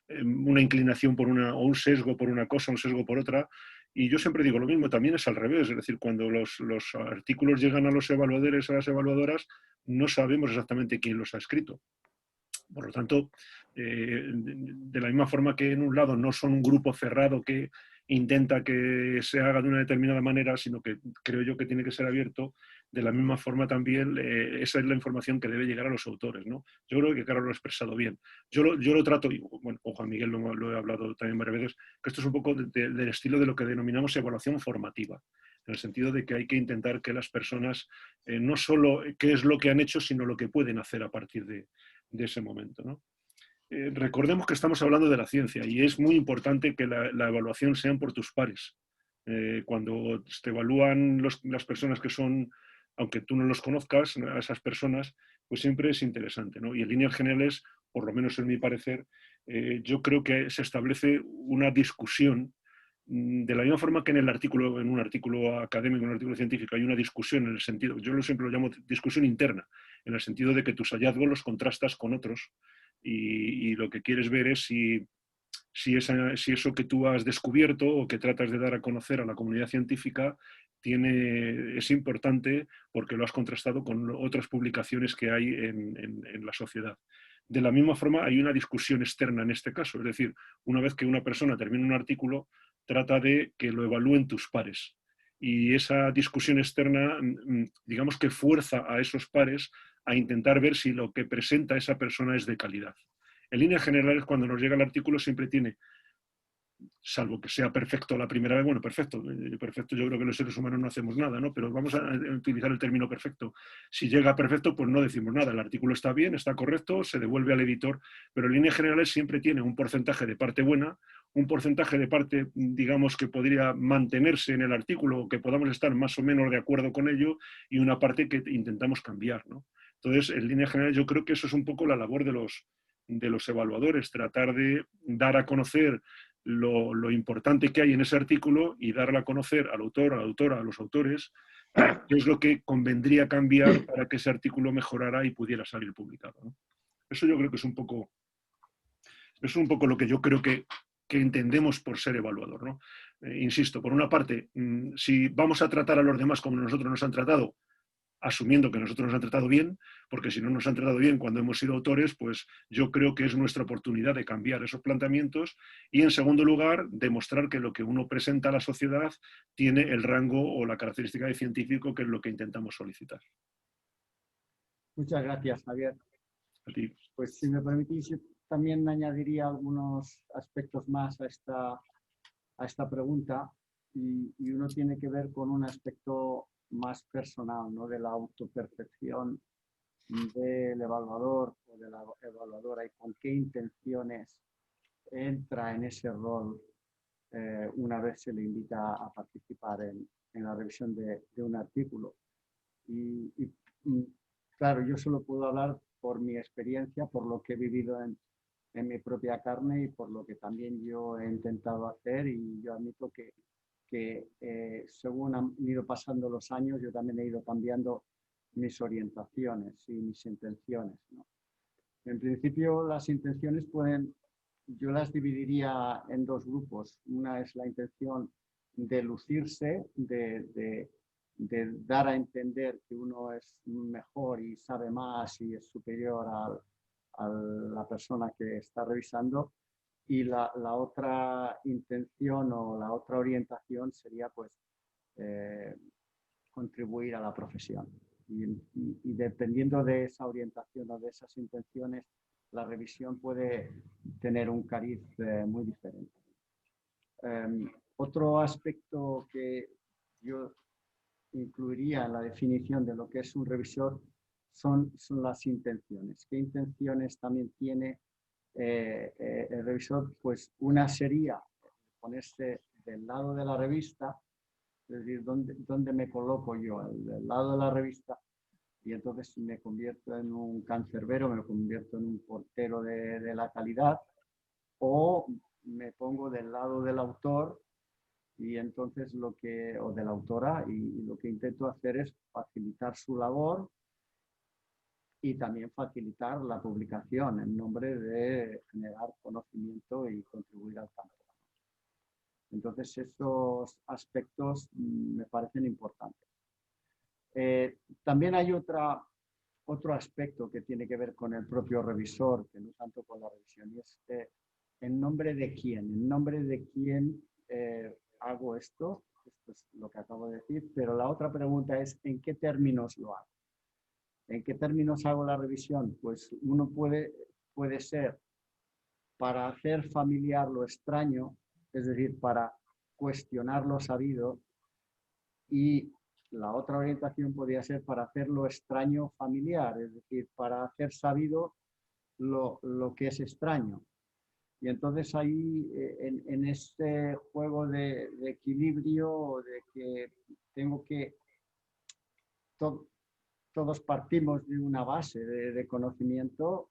una inclinación por una, o un sesgo por una cosa, un sesgo por otra. Y yo siempre digo lo mismo, también es al revés, es decir, cuando los artículos llegan a los evaluadores, a las evaluadoras, no sabemos exactamente quién los ha escrito. Por lo tanto, de la misma forma que en un lado no son un grupo cerrado que intenta que se haga de una determinada manera, sino que creo yo que tiene que ser abierto, de la misma forma también esa es la información que debe llegar a los autores, ¿no? Yo creo que Carlos lo ha expresado bien. Yo lo trato, y bueno, con Juan Miguel lo he hablado también varias veces, que esto es un poco del estilo de lo que denominamos evaluación formativa. en el sentido de que hay que intentar que las personas no solo qué es lo que han hecho, sino lo que pueden hacer a partir de ese momento, ¿no? Recordemos que estamos hablando de la ciencia y es muy importante que la evaluación sean por tus pares. Cuando te evalúan las personas que son, aunque tú no los conozcas, a esas personas, pues siempre es interesante, ¿no? Y en líneas generales, por lo menos en mi parecer, yo creo que se establece una discusión de la misma forma que en un artículo académico, en un artículo científico, hay una discusión en el sentido, yo siempre lo llamo discusión interna, en el sentido de que tus hallazgos los contrastas con otros y lo que quieres ver es si eso que tú has descubierto o que tratas de dar a conocer a la comunidad científica es importante porque lo has contrastado con otras publicaciones que hay en la sociedad. De la misma forma, hay una discusión externa en este caso, es decir, una vez que una persona termina un artículo, trata de que lo evalúen tus pares. Y esa discusión externa, digamos que fuerza a esos pares a intentar ver si lo que presenta esa persona es de calidad. En líneas generales, cuando nos llega el artículo, siempre tiene, salvo que sea perfecto la primera vez, bueno, perfecto, yo creo que los seres humanos no hacemos nada, ¿no? Pero vamos a utilizar el término perfecto. Si llega perfecto, pues no decimos nada, el artículo está bien, está correcto, se devuelve al editor, pero en líneas generales siempre tiene un porcentaje de parte buena, un porcentaje de parte, digamos, que podría mantenerse en el artículo o que podamos estar más o menos de acuerdo con ello y una parte que intentamos cambiar, ¿no? Entonces, en líneas generales, yo creo que eso es un poco la labor de los evaluadores, tratar de dar a conocer lo importante que hay en ese artículo y darle a conocer al autor, a la autora, a los autores, qué es lo que convendría cambiar para que ese artículo mejorara y pudiera salir publicado, ¿no? Eso yo creo que es un poco lo que yo creo que entendemos por ser evaluador, ¿no? Insisto, por una parte, si vamos a tratar a los demás como nosotros nos han tratado, asumiendo que nosotros nos han tratado bien, porque si no nos han tratado bien cuando hemos sido autores, pues yo creo que es nuestra oportunidad de cambiar esos planteamientos y, en segundo lugar, demostrar que lo que uno presenta a la sociedad tiene el rango o la característica de científico, que es lo que intentamos solicitar. Muchas gracias, Javier. A ti. Pues si me permitís, yo también añadiría algunos aspectos más a esta pregunta y uno tiene que ver con un aspecto más personal, ¿no? De la autopercepción del evaluador o de la evaluadora y con qué intenciones entra en ese rol una vez se le invita a participar en la revisión de un artículo. Y claro, yo solo puedo hablar por mi experiencia, por lo que he vivido en mi propia carne y por lo que también yo he intentado hacer, y yo admito que según han ido pasando los años, yo también he ido cambiando mis orientaciones y mis intenciones, ¿no? En principio, las intenciones yo las dividiría en dos grupos. Una es la intención de lucirse, de dar a entender que uno es mejor y sabe más y es superior a la persona que está revisando. Y la otra intención o la otra orientación sería, pues, contribuir a la profesión. Y dependiendo de esa orientación o de esas intenciones, la revisión puede tener un cariz muy diferente. Otro aspecto que yo incluiría en la definición de lo que es un revisor son las intenciones. ¿Qué intenciones también tiene el revisor? Pues una sería ponerse del lado de la revista, es decir, ¿dónde me coloco yo? Del lado de la revista, y entonces me convierto en un cancerbero, me convierto en un portero de la calidad, o me pongo del lado del autor y entonces o de la autora, y lo que intento hacer es facilitar su labor y también facilitar la publicación en nombre de generar conocimiento y contribuir al campo. Entonces, esos aspectos me parecen importantes. También hay otro aspecto que tiene que ver con el propio revisor, que no tanto con la revisión, y es en nombre de quién. En nombre de quién hago esto. Esto es lo que acabo de decir, pero la otra pregunta es ¿en qué términos lo hago? ¿En qué términos hago la revisión? Pues uno puede ser para hacer familiar lo extraño, es decir, para cuestionar lo sabido, Y la otra orientación podría ser para hacer lo extraño familiar, es decir, para hacer sabido lo que es extraño. Y entonces ahí, en este juego de equilibrio, de que tengo que, todos partimos de una base de conocimiento,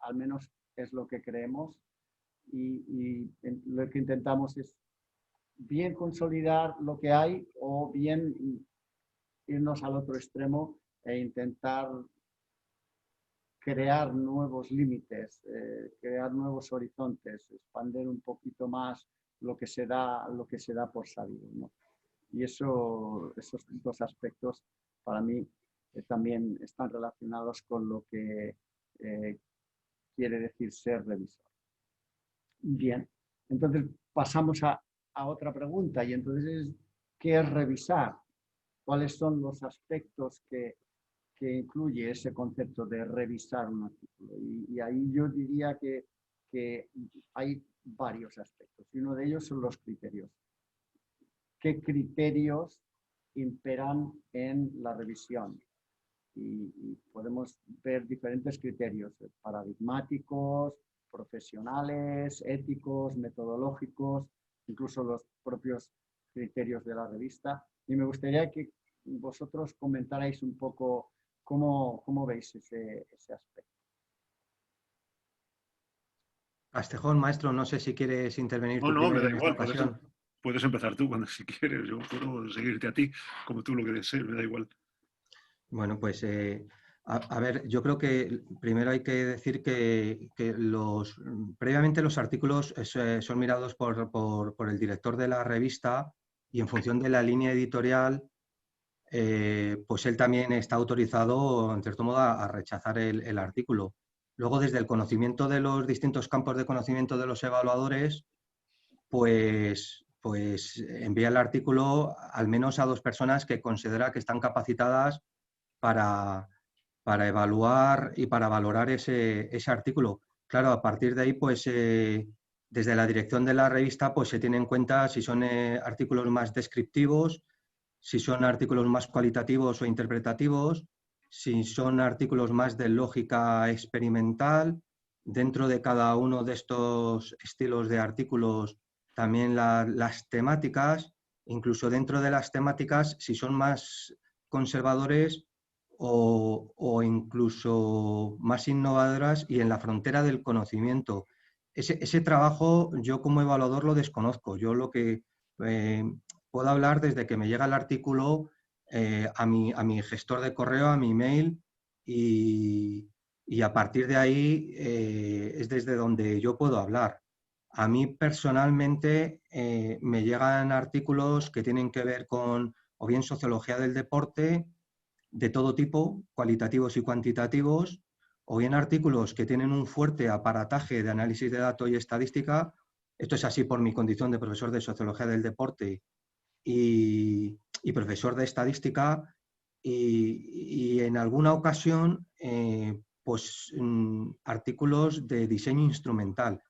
al menos es lo que creemos, y lo que intentamos es bien consolidar lo que hay o bien irnos al otro extremo e intentar crear nuevos límites, crear nuevos horizontes, expandir un poquito más lo que se da por sabido, ¿no? Y esos dos aspectos para mí también están relacionados con lo que quiere decir ser revisor. Bien, entonces pasamos a otra pregunta, y entonces, ¿qué es revisar? ¿Cuáles son los aspectos que incluye ese concepto de revisar un artículo? Y ahí yo diría que hay varios aspectos, y uno de ellos son los criterios. ¿Qué criterios imperan en la revisión? Y podemos ver diferentes criterios paradigmáticos, profesionales, éticos, metodológicos, incluso los propios criterios de la revista. Y me gustaría que vosotros comentarais un poco cómo veis ese aspecto. Castejón, maestro, no sé si quieres intervenir tú No, me primero da en esta igual. ocasión. Puedes empezar tú cuando si quieres. Yo puedo seguirte a ti como tú lo que desees, me da igual. Bueno, pues a ver, yo creo que primero hay que decir que previamente los artículos son mirados por el director de la revista, y en función de la línea editorial, pues él también está autorizado, en cierto modo, a rechazar el artículo. Luego, desde el conocimiento de los distintos campos de conocimiento de los evaluadores, pues envía el artículo al menos a 2 personas que considera que están capacitadas para evaluar y para valorar ese artículo. Claro, a partir de ahí, pues desde la dirección de la revista, pues se tiene en cuenta si son artículos más descriptivos, si son artículos más cualitativos o interpretativos, si son artículos más de lógica experimental. Dentro de cada uno de estos estilos de artículos, también las temáticas, incluso dentro de las temáticas, si son más conservadores o incluso más innovadoras y en la frontera del conocimiento. Ese trabajo yo como evaluador lo desconozco. Yo lo que puedo hablar desde que me llega el artículo a mi gestor de correo, a mi email, y a partir de ahí es desde donde yo puedo hablar. A mí personalmente me llegan artículos que tienen que ver con o bien sociología del deporte, de todo tipo, cualitativos y cuantitativos, o bien artículos que tienen un fuerte aparataje de análisis de datos y estadística. Esto es así por mi condición de profesor de sociología del deporte y profesor de estadística, y en alguna ocasión pues artículos de diseño instrumental,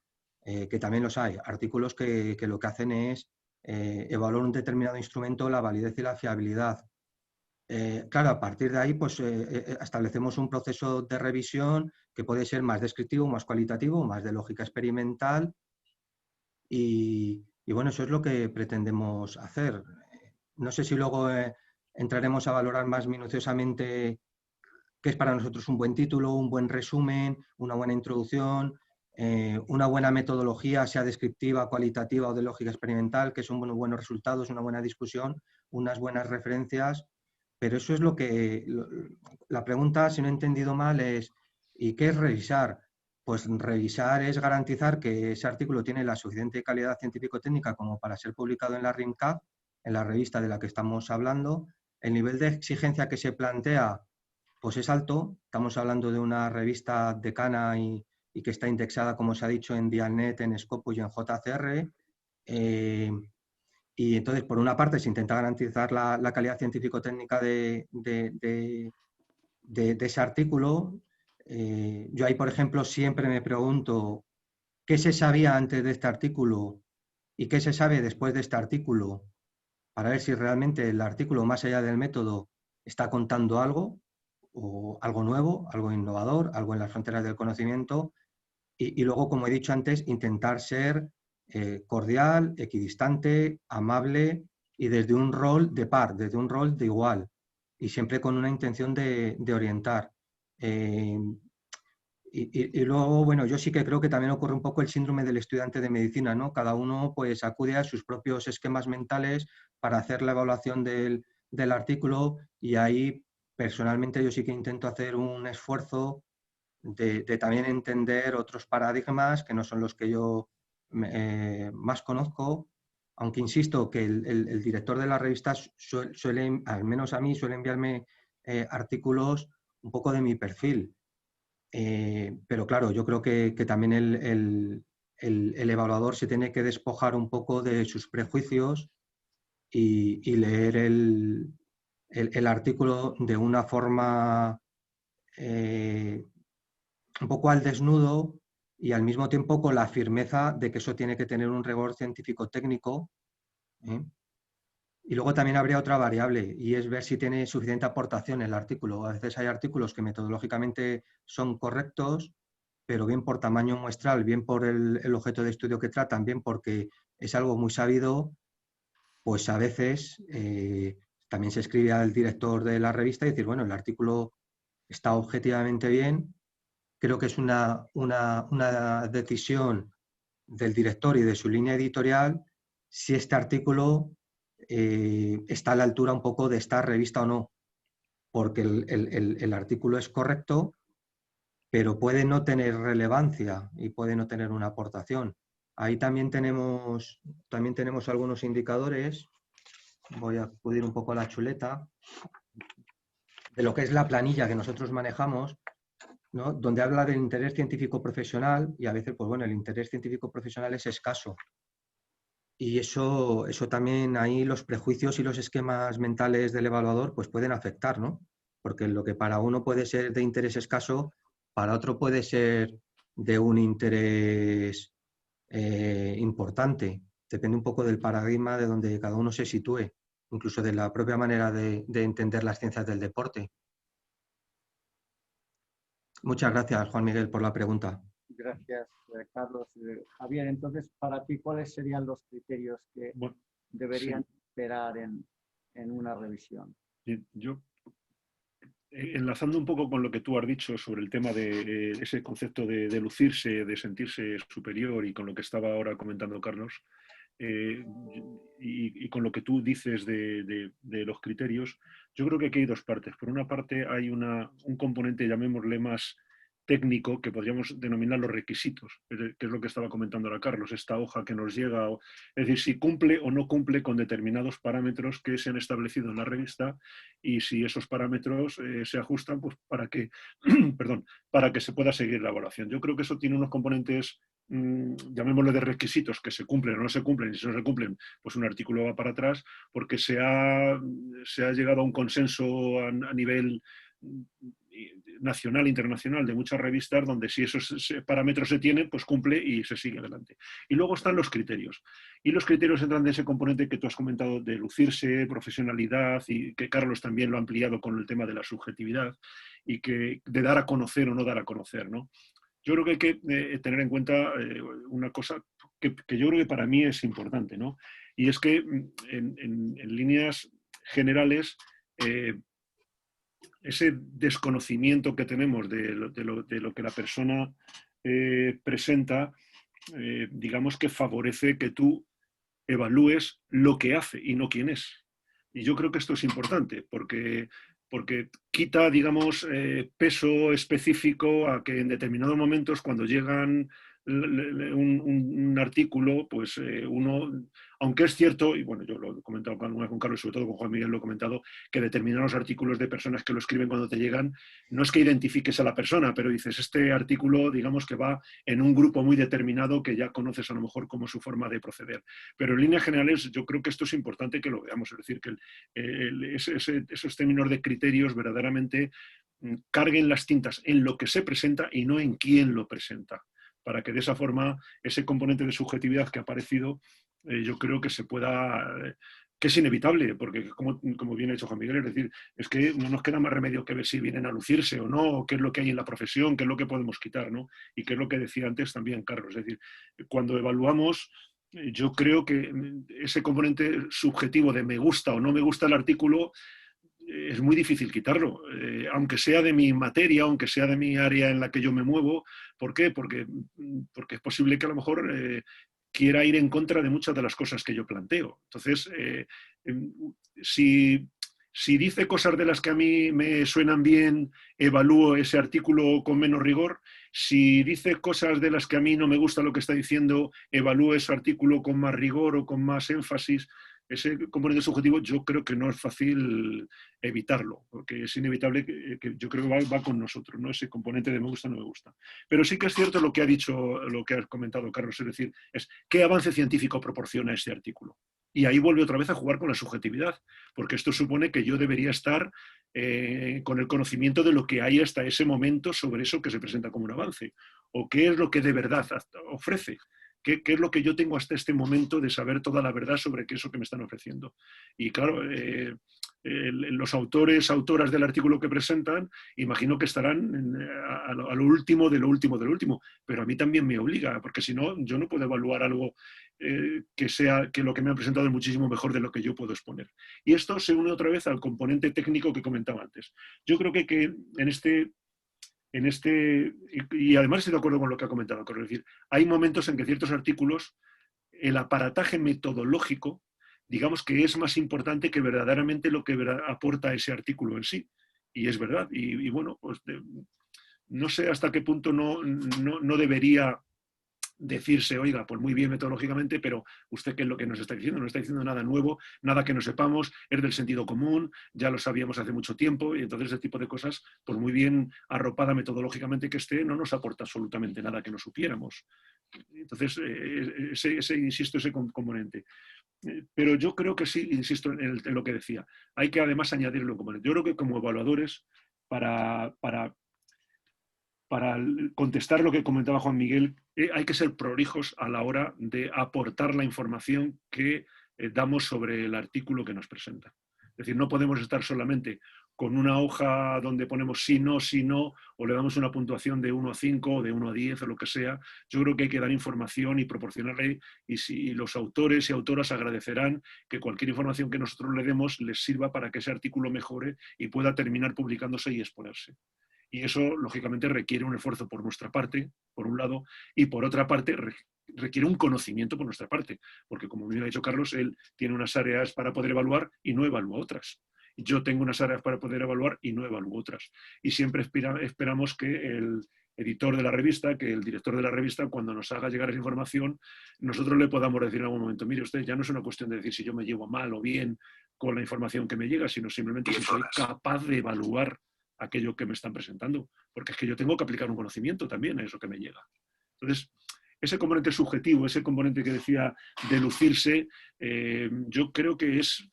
que también los hay, artículos que lo que hacen es evaluar un determinado instrumento, la validez y la fiabilidad. Claro, a partir de ahí pues establecemos un proceso de revisión que puede ser más descriptivo, más cualitativo, más de lógica experimental, y bueno, eso es lo que pretendemos hacer. No sé si luego entraremos a valorar más minuciosamente qué es para nosotros un buen título, un buen resumen, una buena introducción, una buena metodología, sea descriptiva, cualitativa o de lógica experimental, que son buenos resultados, una buena discusión, unas buenas referencias. Pero eso es lo que... La pregunta, si no he entendido mal, es ¿y qué es revisar? Pues revisar es garantizar que ese artículo tiene la suficiente calidad científico-técnica como para ser publicado en la RIMCAP, en la revista de la que estamos hablando. El nivel de exigencia que se plantea pues es alto. Estamos hablando de una revista decana y que está indexada, como se ha dicho, en Dialnet, en Scopus y en JCR. Y entonces, por una parte, se intenta garantizar la calidad científico-técnica de ese artículo. Yo ahí, por ejemplo, siempre me pregunto qué se sabía antes de este artículo y qué se sabe después de este artículo. para ver si realmente el artículo, más allá del método, está contando algo, o algo nuevo, algo innovador, algo en las fronteras del conocimiento, y luego, como he dicho antes, intentar ser cordial, equidistante, amable y desde un rol de par, desde un rol de igual, y siempre con una intención de orientar. Y luego, bueno, yo sí que creo que también ocurre un poco el síndrome del estudiante de medicina, ¿no? Cada uno pues acude a sus propios esquemas mentales para hacer la evaluación del artículo, y ahí personalmente yo sí que intento hacer un esfuerzo de también entender otros paradigmas que no son los que yo más conozco, aunque insisto que el director de la revista suele, al menos a mí, suele enviarme artículos un poco de mi perfil. Pero claro, yo creo que también el evaluador se tiene que despojar un poco de sus prejuicios y leer el artículo de una forma un poco al desnudo, y al mismo tiempo con la firmeza de que eso tiene que tener un rigor científico-técnico. Y luego también habría otra variable, y es ver si tiene suficiente aportación el artículo. A veces hay artículos que metodológicamente son correctos, pero bien por tamaño muestral, bien por el objeto de estudio que tratan, bien porque es algo muy sabido, pues a veces también se escribe al director de la revista y decir, bueno, el artículo está objetivamente bien. Creo que es una decisión del director y de su línea editorial si este artículo está a la altura un poco de esta revista o no, porque el artículo es correcto, pero puede no tener relevancia y puede no tener una aportación. Ahí también tenemos algunos indicadores. Voy a acudir un poco a la chuleta de lo que es la planilla que nosotros manejamos, ¿no? Donde habla del interés científico profesional, y a veces, pues bueno, el interés científico profesional es escaso. Y eso también, ahí los prejuicios y los esquemas mentales del evaluador pues pueden afectar, ¿no? Porque lo que para uno puede ser de interés escaso, para otro puede ser de un interés importante. Depende un poco del paradigma de donde cada uno se sitúe, incluso de la propia manera de entender las ciencias del deporte. Muchas gracias, Juan Miguel, por la pregunta. Gracias, Carlos. Javier, entonces, para ti, ¿cuáles serían los criterios que deberían esperar en una revisión? Yo, enlazando un poco con lo que tú has dicho sobre el tema de ese concepto de lucirse, de sentirse superior, y con lo que estaba ahora comentando Carlos, y con lo que tú dices de los criterios, yo creo que aquí hay dos partes. Por una parte hay un componente, llamémosle más técnico, que podríamos denominar los requisitos, que es lo que estaba comentando ahora Carlos, esta hoja que nos llega, es decir, si cumple o no cumple con determinados parámetros que se han establecido en la revista, y si esos parámetros se ajustan, pues para que, perdón, para que se pueda seguir la evaluación. Yo creo que eso tiene unos componentes, llamémoslo de requisitos, que se cumplen o no se cumplen, y si no se cumplen, pues un artículo va para atrás, porque se ha llegado a un consenso a nivel nacional, internacional, de muchas revistas, donde si esos parámetros se tienen, pues cumple y se sigue adelante. Y luego están los criterios. Y los criterios entran de ese componente que tú has comentado de lucirse, profesionalidad, y que Carlos también lo ha ampliado con el tema de la subjetividad, y que de dar a conocer o no dar a conocer, ¿no? Yo creo que hay que tener en cuenta una cosa que yo creo que para mí es importante, ¿no? Y es que en líneas generales, ese desconocimiento que tenemos de lo que la persona presenta, digamos que favorece que tú evalúes lo que hace y no quién es. Y yo creo que esto es importante porque quita, digamos, peso específico a que en determinados momentos, cuando llegan un artículo, pues uno, aunque es cierto, y bueno, yo lo he comentado alguna vez con Carlos, sobre todo con Juan Miguel lo he comentado, que determinados artículos de personas que lo escriben cuando te llegan, no es que identifiques a la persona, pero dices, este artículo, digamos que va en un grupo muy determinado que ya conoces a lo mejor como su forma de proceder. Pero en líneas generales yo creo que esto es importante que lo veamos, es decir, que esos términos de criterios verdaderamente carguen las tintas en lo que se presenta y no en quién lo presenta, para que de esa forma ese componente de subjetividad que ha aparecido, yo creo que se pueda que es inevitable, porque como bien ha dicho Juan Miguel, es decir, es que no nos queda más remedio que ver si vienen a lucirse o no, o qué es lo que hay en la profesión, qué es lo que podemos quitar, ¿no? Y qué es lo que decía antes también Carlos, es decir, cuando evaluamos, yo creo que ese componente subjetivo de me gusta o no me gusta el artículo es muy difícil quitarlo, aunque sea de mi materia, aunque sea de mi área en la que yo me muevo. ¿Por qué? Porque es posible que a lo mejor quiera ir en contra de muchas de las cosas que yo planteo. Entonces, si dice cosas de las que a mí me suenan bien, evalúo ese artículo con menos rigor. Si dice cosas de las que a mí no me gusta lo que está diciendo, evalúo ese artículo con más rigor o con más énfasis. Ese componente subjetivo yo creo que no es fácil evitarlo, porque es inevitable que yo creo que va con nosotros, ¿no? Ese componente de me gusta, no me gusta. Pero sí que es cierto lo que ha dicho, lo que ha comentado Carlos, es decir, es qué avance científico proporciona este artículo. Y ahí vuelve otra vez a jugar con la subjetividad, porque esto supone que yo debería estar con el conocimiento de lo que hay hasta ese momento sobre eso que se presenta como un avance, o qué es lo que de verdad ofrece. ¿Qué es lo que yo tengo hasta este momento de saber toda la verdad sobre qué es lo que me están ofreciendo? Y claro, los autores, autoras del artículo que presentan, imagino que estarán a lo último de lo último de lo último, pero a mí también me obliga, porque si no, yo no puedo evaluar algo que lo que me han presentado es muchísimo mejor de lo que yo puedo exponer. Y esto se une otra vez al componente técnico que comentaba antes. Yo creo que y además estoy de acuerdo con lo que ha comentado, es decir, hay momentos en que ciertos artículos, el aparataje metodológico, digamos que es más importante que verdaderamente lo que aporta ese artículo en sí. Y es verdad. Y bueno, pues no sé hasta qué punto no debería decirse, oiga, pues muy bien metodológicamente, pero usted qué es lo que nos está diciendo, no está diciendo nada nuevo, nada que no sepamos, es del sentido común, ya lo sabíamos hace mucho tiempo, y entonces ese tipo de cosas, por muy bien arropada metodológicamente que esté, no nos aporta absolutamente nada que no supiéramos. Entonces, insisto, ese componente. Pero yo creo que sí, insisto en lo que decía, hay que además añadirle un componente. Yo creo que como evaluadores, para contestar lo que comentaba Juan Miguel, hay que ser prolijos a la hora de aportar la información que damos sobre el artículo que nos presenta. Es decir, no podemos estar solamente con una hoja donde ponemos sí, no, o le damos una puntuación de 1 a 5 o de 1 a 10 o lo que sea. Yo creo que hay que dar información y proporcionarle, y los autores y autoras agradecerán que cualquier información que nosotros le demos les sirva para que ese artículo mejore y pueda terminar publicándose y exponerse. Y eso, lógicamente, requiere un esfuerzo por nuestra parte, por un lado, y por otra parte, requiere un conocimiento por nuestra parte, porque como bien ha dicho Carlos, él tiene unas áreas para poder evaluar y no evalúa otras. Yo tengo unas áreas para poder evaluar y no evalúo otras. Y siempre esperamos que el editor de la revista, que el director de la revista, cuando nos haga llegar esa información, nosotros le podamos decir en algún momento, mire usted, ya no es una cuestión de decir si yo me llevo mal o bien con la información que me llega, sino simplemente si soy capaz de evaluar aquello que me están presentando, porque es que yo tengo que aplicar un conocimiento también a eso que me llega. Entonces, ese componente subjetivo, ese componente que decía de lucirse, yo creo que es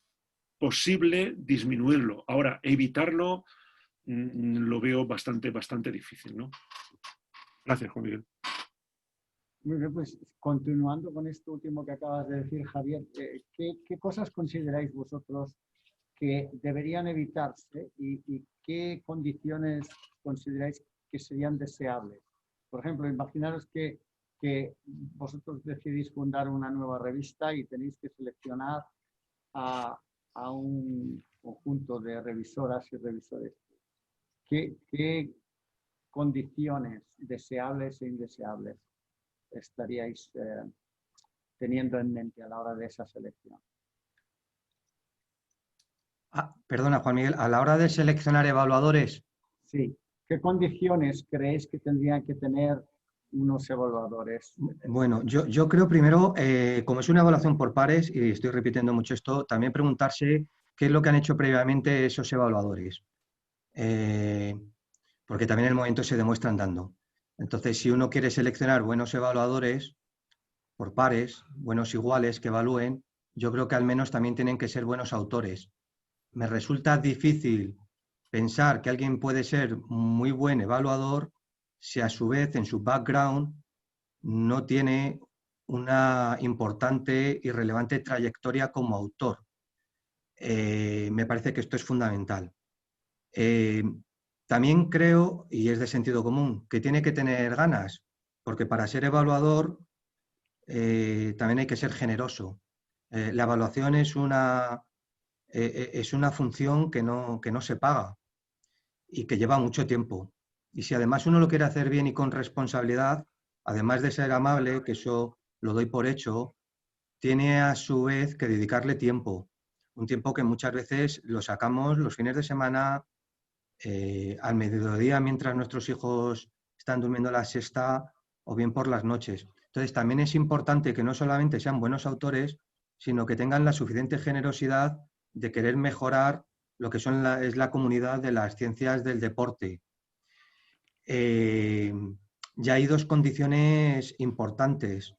posible disminuirlo. Ahora, evitarlo lo veo bastante difícil, ¿no? Gracias, Juan Miguel. Muy bien, pues continuando con esto último que acabas de decir, Javier, ¿qué cosas consideráis vosotros que deberían evitarse y qué condiciones consideráis que serían deseables? Por ejemplo, imaginaros que vosotros decidís fundar una nueva revista y tenéis que seleccionar a un conjunto de revisoras y revisores. ¿Qué condiciones deseables e indeseables estaríais teniendo en mente a la hora de esa selección? Perdona, Juan Miguel, a la hora de seleccionar evaluadores. Sí. ¿Qué condiciones creéis que tendrían que tener unos evaluadores? Bueno, yo creo primero, como es una evaluación por pares, y estoy repitiendo mucho esto, también preguntarse qué es lo que han hecho previamente esos evaluadores. Porque también en el momento se demuestran dando. Entonces, si uno quiere seleccionar buenos evaluadores por pares, buenos iguales que evalúen, yo creo que al menos también tienen que ser buenos autores. Me resulta difícil pensar que alguien puede ser muy buen evaluador si a su vez en su background no tiene una importante y relevante trayectoria como autor. me parece que esto es fundamental. También creo, y es de sentido común, que tiene que tener ganas, porque para ser evaluador también hay que ser generoso. La evaluación es una función que no se paga y que lleva mucho tiempo. Y si además uno lo quiere hacer bien y con responsabilidad, además de ser amable, que eso lo doy por hecho, tiene a su vez que dedicarle tiempo. Un tiempo que muchas veces lo sacamos los fines de semana, al mediodía mientras nuestros hijos están durmiendo la siesta o bien por las noches. Entonces también es importante que no solamente sean buenos autores, sino que tengan la suficiente generosidad de querer mejorar lo que es la comunidad de las ciencias del deporte. Ya hay dos condiciones importantes.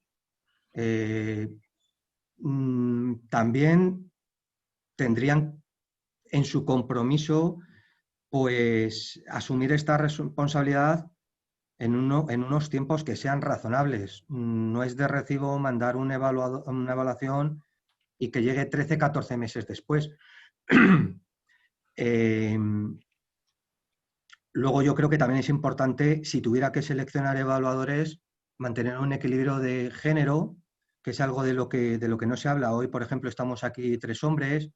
También tendrían en su compromiso pues asumir esta responsabilidad en unos tiempos que sean razonables. No es de recibo mandar una evaluación y que llegue 13, 14 meses después. Luego yo creo que también es importante, si tuviera que seleccionar evaluadores, mantener un equilibrio de género, que es algo de lo que no se habla. Hoy, por ejemplo, estamos aquí 3 hombres,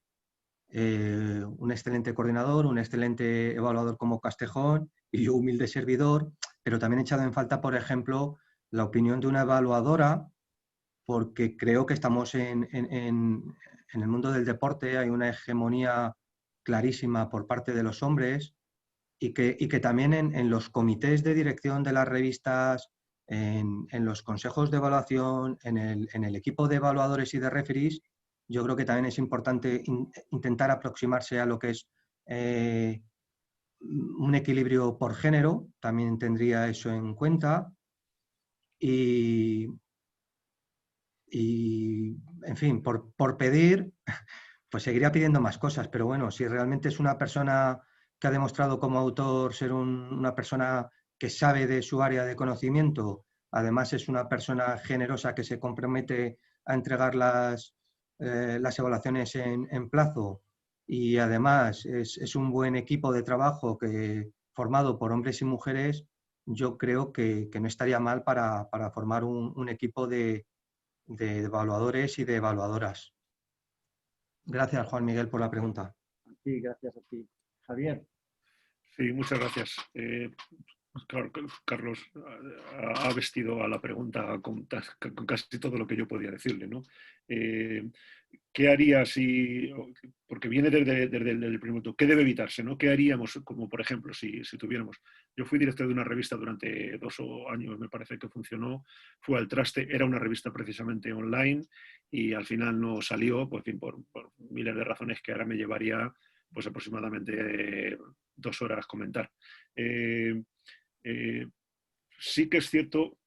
un excelente coordinador, un excelente evaluador como Castejón y yo humilde servidor, pero también he echado en falta, por ejemplo, la opinión de una evaluadora, porque creo que estamos en el mundo del deporte, hay una hegemonía clarísima por parte de los hombres y que también en los comités de dirección de las revistas, en los consejos de evaluación, en el equipo de evaluadores y de referees, yo creo que también es importante intentar aproximarse a lo que es un equilibrio por género, también tendría eso en cuenta. Y en fin, por pedir, pues seguiría pidiendo más cosas, pero bueno, si realmente es una persona que ha demostrado como autor ser una persona que sabe de su área de conocimiento, además es una persona generosa que se compromete a entregar las evaluaciones en plazo y además es un buen equipo de trabajo formado por hombres y mujeres, yo creo que no estaría mal para formar un equipo de evaluadores y de evaluadoras. Gracias, Juan Miguel, por la pregunta. Sí, gracias a ti. Javier. Sí, muchas gracias. Carlos ha vestido a la pregunta con casi todo lo que yo podía decirle, ¿no? ¿Qué haría si, porque viene desde el primer momento, qué debe evitarse, ¿no? ¿Qué haríamos, como por ejemplo, si tuviéramos? Yo fui director de una revista durante 2 años, me parece que funcionó, fue al traste, era una revista precisamente online y al final no salió, pues, por miles de razones que ahora me llevaría pues aproximadamente 2 horas comentar. Sí que es cierto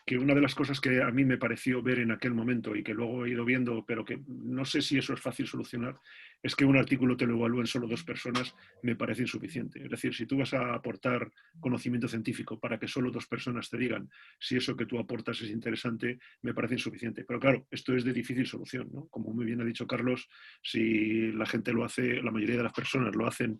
que una de las cosas que a mí me pareció ver en aquel momento y que luego he ido viendo, pero que no sé si eso es fácil solucionar, es que un artículo te lo evalúen solo 2 personas, me parece insuficiente. Es decir, si tú vas a aportar conocimiento científico para que solo 2 personas te digan si eso que tú aportas es interesante, me parece insuficiente. Pero claro, esto es de difícil solución, ¿no? Como muy bien ha dicho Carlos, si la gente lo hace, la mayoría de las personas lo hacen,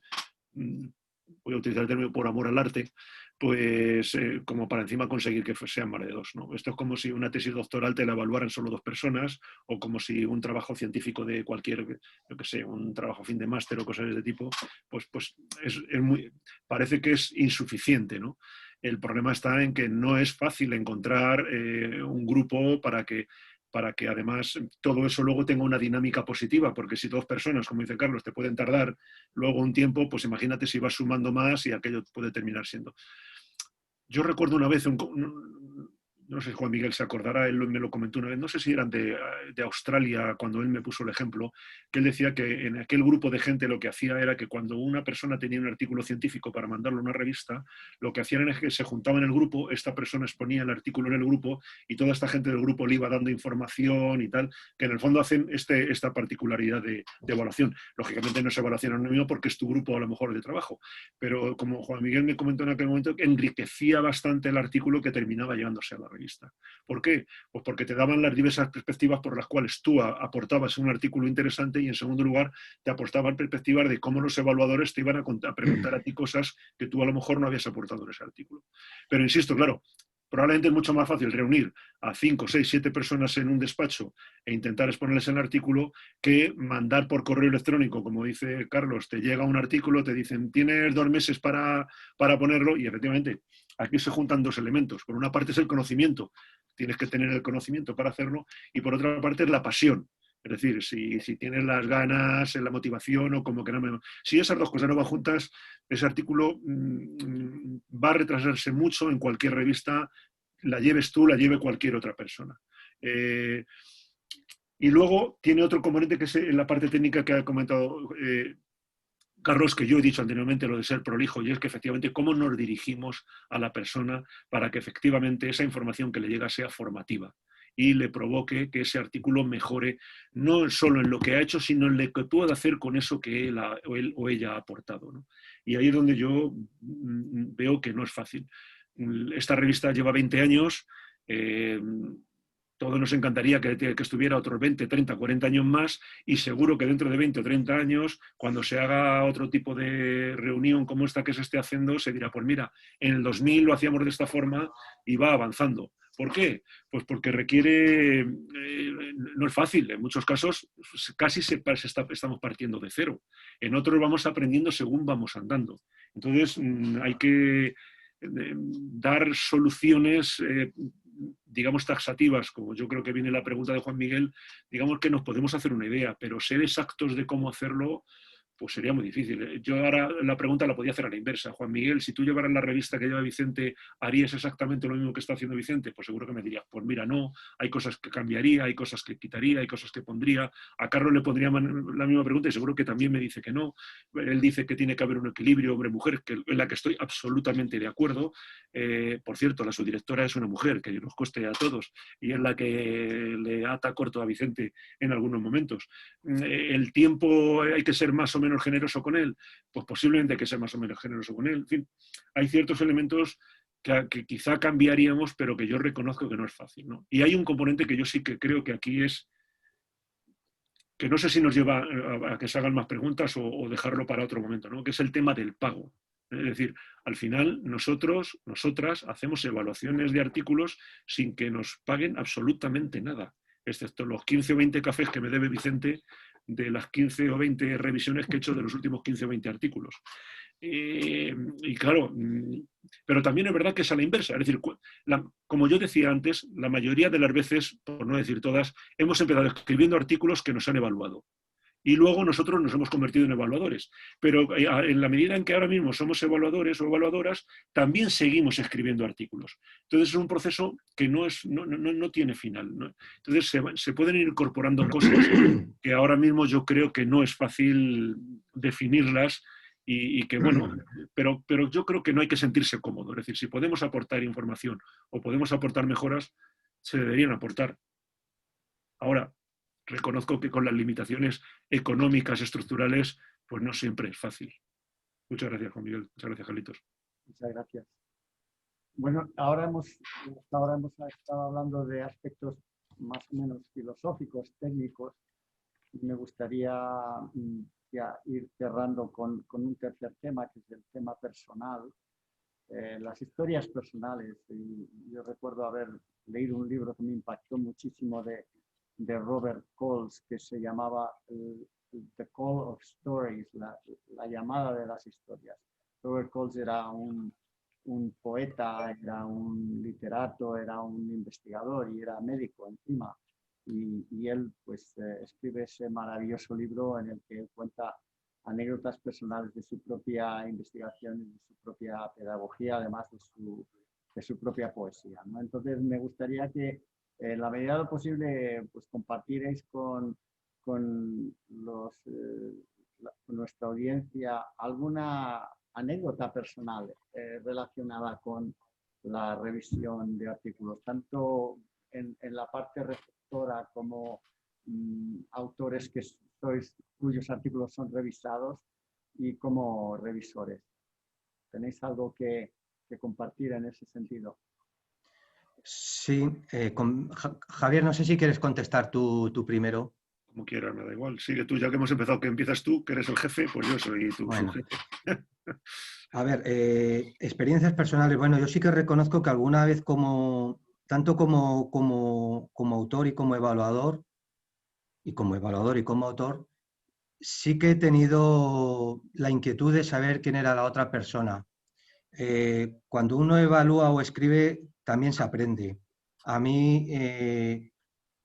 voy a utilizar el término por amor al arte, pues como para encima conseguir que sean más de 2, ¿no? Esto es como si una tesis doctoral te la evaluaran solo 2 personas o como si un trabajo científico de cualquier, yo qué sé, un trabajo fin de máster o cosas de este tipo, pues parece que es insuficiente, ¿no? El problema está en que no es fácil encontrar un grupo para que además todo eso luego tenga una dinámica positiva, porque si 2 personas, como dice Carlos, te pueden tardar luego un tiempo, pues imagínate si vas sumando más y aquello puede terminar siendo. Yo recuerdo una vez, no sé si Juan Miguel se acordará, él me lo comentó una vez, no sé si eran de Australia, cuando él me puso el ejemplo, que él decía que en aquel grupo de gente lo que hacía era que cuando una persona tenía un artículo científico para mandarlo a una revista, lo que hacían es que se juntaban en el grupo, esta persona exponía el artículo en el grupo y toda esta gente del grupo le iba dando información y tal, que en el fondo hacen esta particularidad de evaluación. Lógicamente no es evaluación anónima porque es tu grupo a lo mejor de trabajo, pero como Juan Miguel me comentó en aquel momento, que enriquecía bastante el artículo que terminaba llevándose a la revista. revista. ¿Por qué? Pues porque te daban las diversas perspectivas por las cuales tú aportabas un artículo interesante y, en segundo lugar, te aportaban perspectivas de cómo los evaluadores te iban a preguntar a ti cosas que tú a lo mejor no habías aportado en ese artículo. Pero insisto, claro, probablemente es mucho más fácil reunir a 5, 6, 7 personas en un despacho e intentar exponerles el artículo que mandar por correo electrónico, como dice Carlos, te llega un artículo, te dicen, tienes 2 meses para ponerlo, y efectivamente aquí se juntan dos elementos. Por una parte es el conocimiento, tienes que tener el conocimiento para hacerlo, y por otra parte es la pasión. Es decir, si tienes las ganas, la motivación o como que no. Si esas dos cosas no van juntas, ese artículo va a retrasarse mucho en cualquier revista, la lleves tú, la lleve cualquier otra persona. Y luego tiene otro componente que es en la parte técnica que ha comentado Carlos, que yo he dicho anteriormente, lo de ser prolijo, y es que efectivamente cómo nos dirigimos a la persona para que efectivamente esa información que le llega sea formativa y le provoque que ese artículo mejore no solo en lo que ha hecho, sino en lo que pueda hacer con eso que él o ella ha aportado, ¿no? Y ahí es donde yo veo que no es fácil. Esta revista lleva 20 años, todos nos encantaría que estuviera otros 20, 30, 40 años más, y seguro que dentro de 20 o 30 años, cuando se haga otro tipo de reunión como esta que se esté haciendo, se dirá, pues mira, en el 2000 lo hacíamos de esta forma y va avanzando. ¿Por qué? Pues porque requiere, no es fácil, en muchos casos casi estamos partiendo de cero. En otros vamos aprendiendo según vamos andando. Entonces hay que dar soluciones digamos, taxativas, como yo creo que viene la pregunta de Juan Miguel, digamos que nos podemos hacer una idea, pero ser exactos de cómo hacerlo, pues sería muy difícil. Yo ahora la pregunta la podía hacer a la inversa. Juan Miguel, si tú llevaras la revista que lleva Vicente, ¿harías exactamente lo mismo que está haciendo Vicente? Pues seguro que me dirías, pues mira, no, hay cosas que cambiaría, hay cosas que quitaría, hay cosas que pondría. A Carlos le pondría la misma pregunta y seguro que también me dice que no. Él dice que tiene que haber un equilibrio hombre-mujer, en la que estoy absolutamente de acuerdo. Por cierto, la subdirectora es una mujer, que nos cueste a todos, y es la que le ata corto a Vicente en algunos momentos. El tiempo hay que ser más o menos generoso con él, pues posiblemente hay que ser más o menos generoso con él. En fin, hay ciertos elementos que quizá cambiaríamos, pero que yo reconozco que no es fácil, ¿no? Y hay un componente que yo sí que creo que aquí es, que no sé si nos lleva a que se hagan más preguntas o dejarlo para otro momento, ¿no? Que es el tema del pago. Es decir, al final nosotros, nosotras, hacemos evaluaciones de artículos sin que nos paguen absolutamente nada, excepto los 15 o 20 cafés que me debe Vicente de las 15 o 20 revisiones que he hecho de los últimos 15 o 20 artículos. Y claro, pero también es verdad que es a la inversa. Es decir, como yo decía antes, la mayoría de las veces, por no decir todas, hemos empezado escribiendo artículos que nos han evaluado. Y luego nosotros nos hemos convertido en evaluadores. Pero en la medida en que ahora mismo somos evaluadores o evaluadoras, también seguimos escribiendo artículos. Entonces es un proceso que no tiene final, ¿no? Entonces se pueden ir incorporando cosas que ahora mismo yo creo que no es fácil definirlas y que, bueno, pero yo creo que no hay que sentirse cómodo. Es decir, si podemos aportar información o podemos aportar mejoras, se deberían aportar. Ahora, reconozco que con las limitaciones económicas, estructurales, pues no siempre es fácil. Muchas gracias, Juan Miguel. Muchas gracias, Carlitos. Muchas gracias. Bueno, hasta ahora hemos estado hablando de aspectos más o menos filosóficos, técnicos, y me gustaría ya ir cerrando con un tercer tema, que es el tema personal, las historias personales. Y yo recuerdo haber leído un libro que me impactó muchísimo de Robert Coles, que se llamaba The Call of Stories, la llamada de las historias. Robert Coles era un poeta, era un literato, era un investigador y era médico encima. Y él pues escribe ese maravilloso libro en el que él cuenta anécdotas personales de su propia investigación y de su propia pedagogía, además de su propia poesía, ¿no? Entonces me gustaría que en la medida de lo posible pues compartiréis con nuestra audiencia alguna anécdota personal relacionada con la revisión de artículos, tanto en la parte receptora como autores cuyos artículos son revisados y como revisores. ¿Tenéis algo que compartir en ese sentido? Sí, Javier, no sé si quieres contestar tú primero. Como quieras, me da igual. Sigue tú, ya que hemos empezado, que empiezas tú, que eres el jefe, pues yo soy tu Bueno, subjefe. a ver, experiencias personales. Bueno, yo sí que reconozco que alguna vez tanto como autor y como evaluador, y como autor, sí que he tenido la inquietud de saber quién era la otra persona. Cuando uno evalúa o escribe, también se aprende. A mí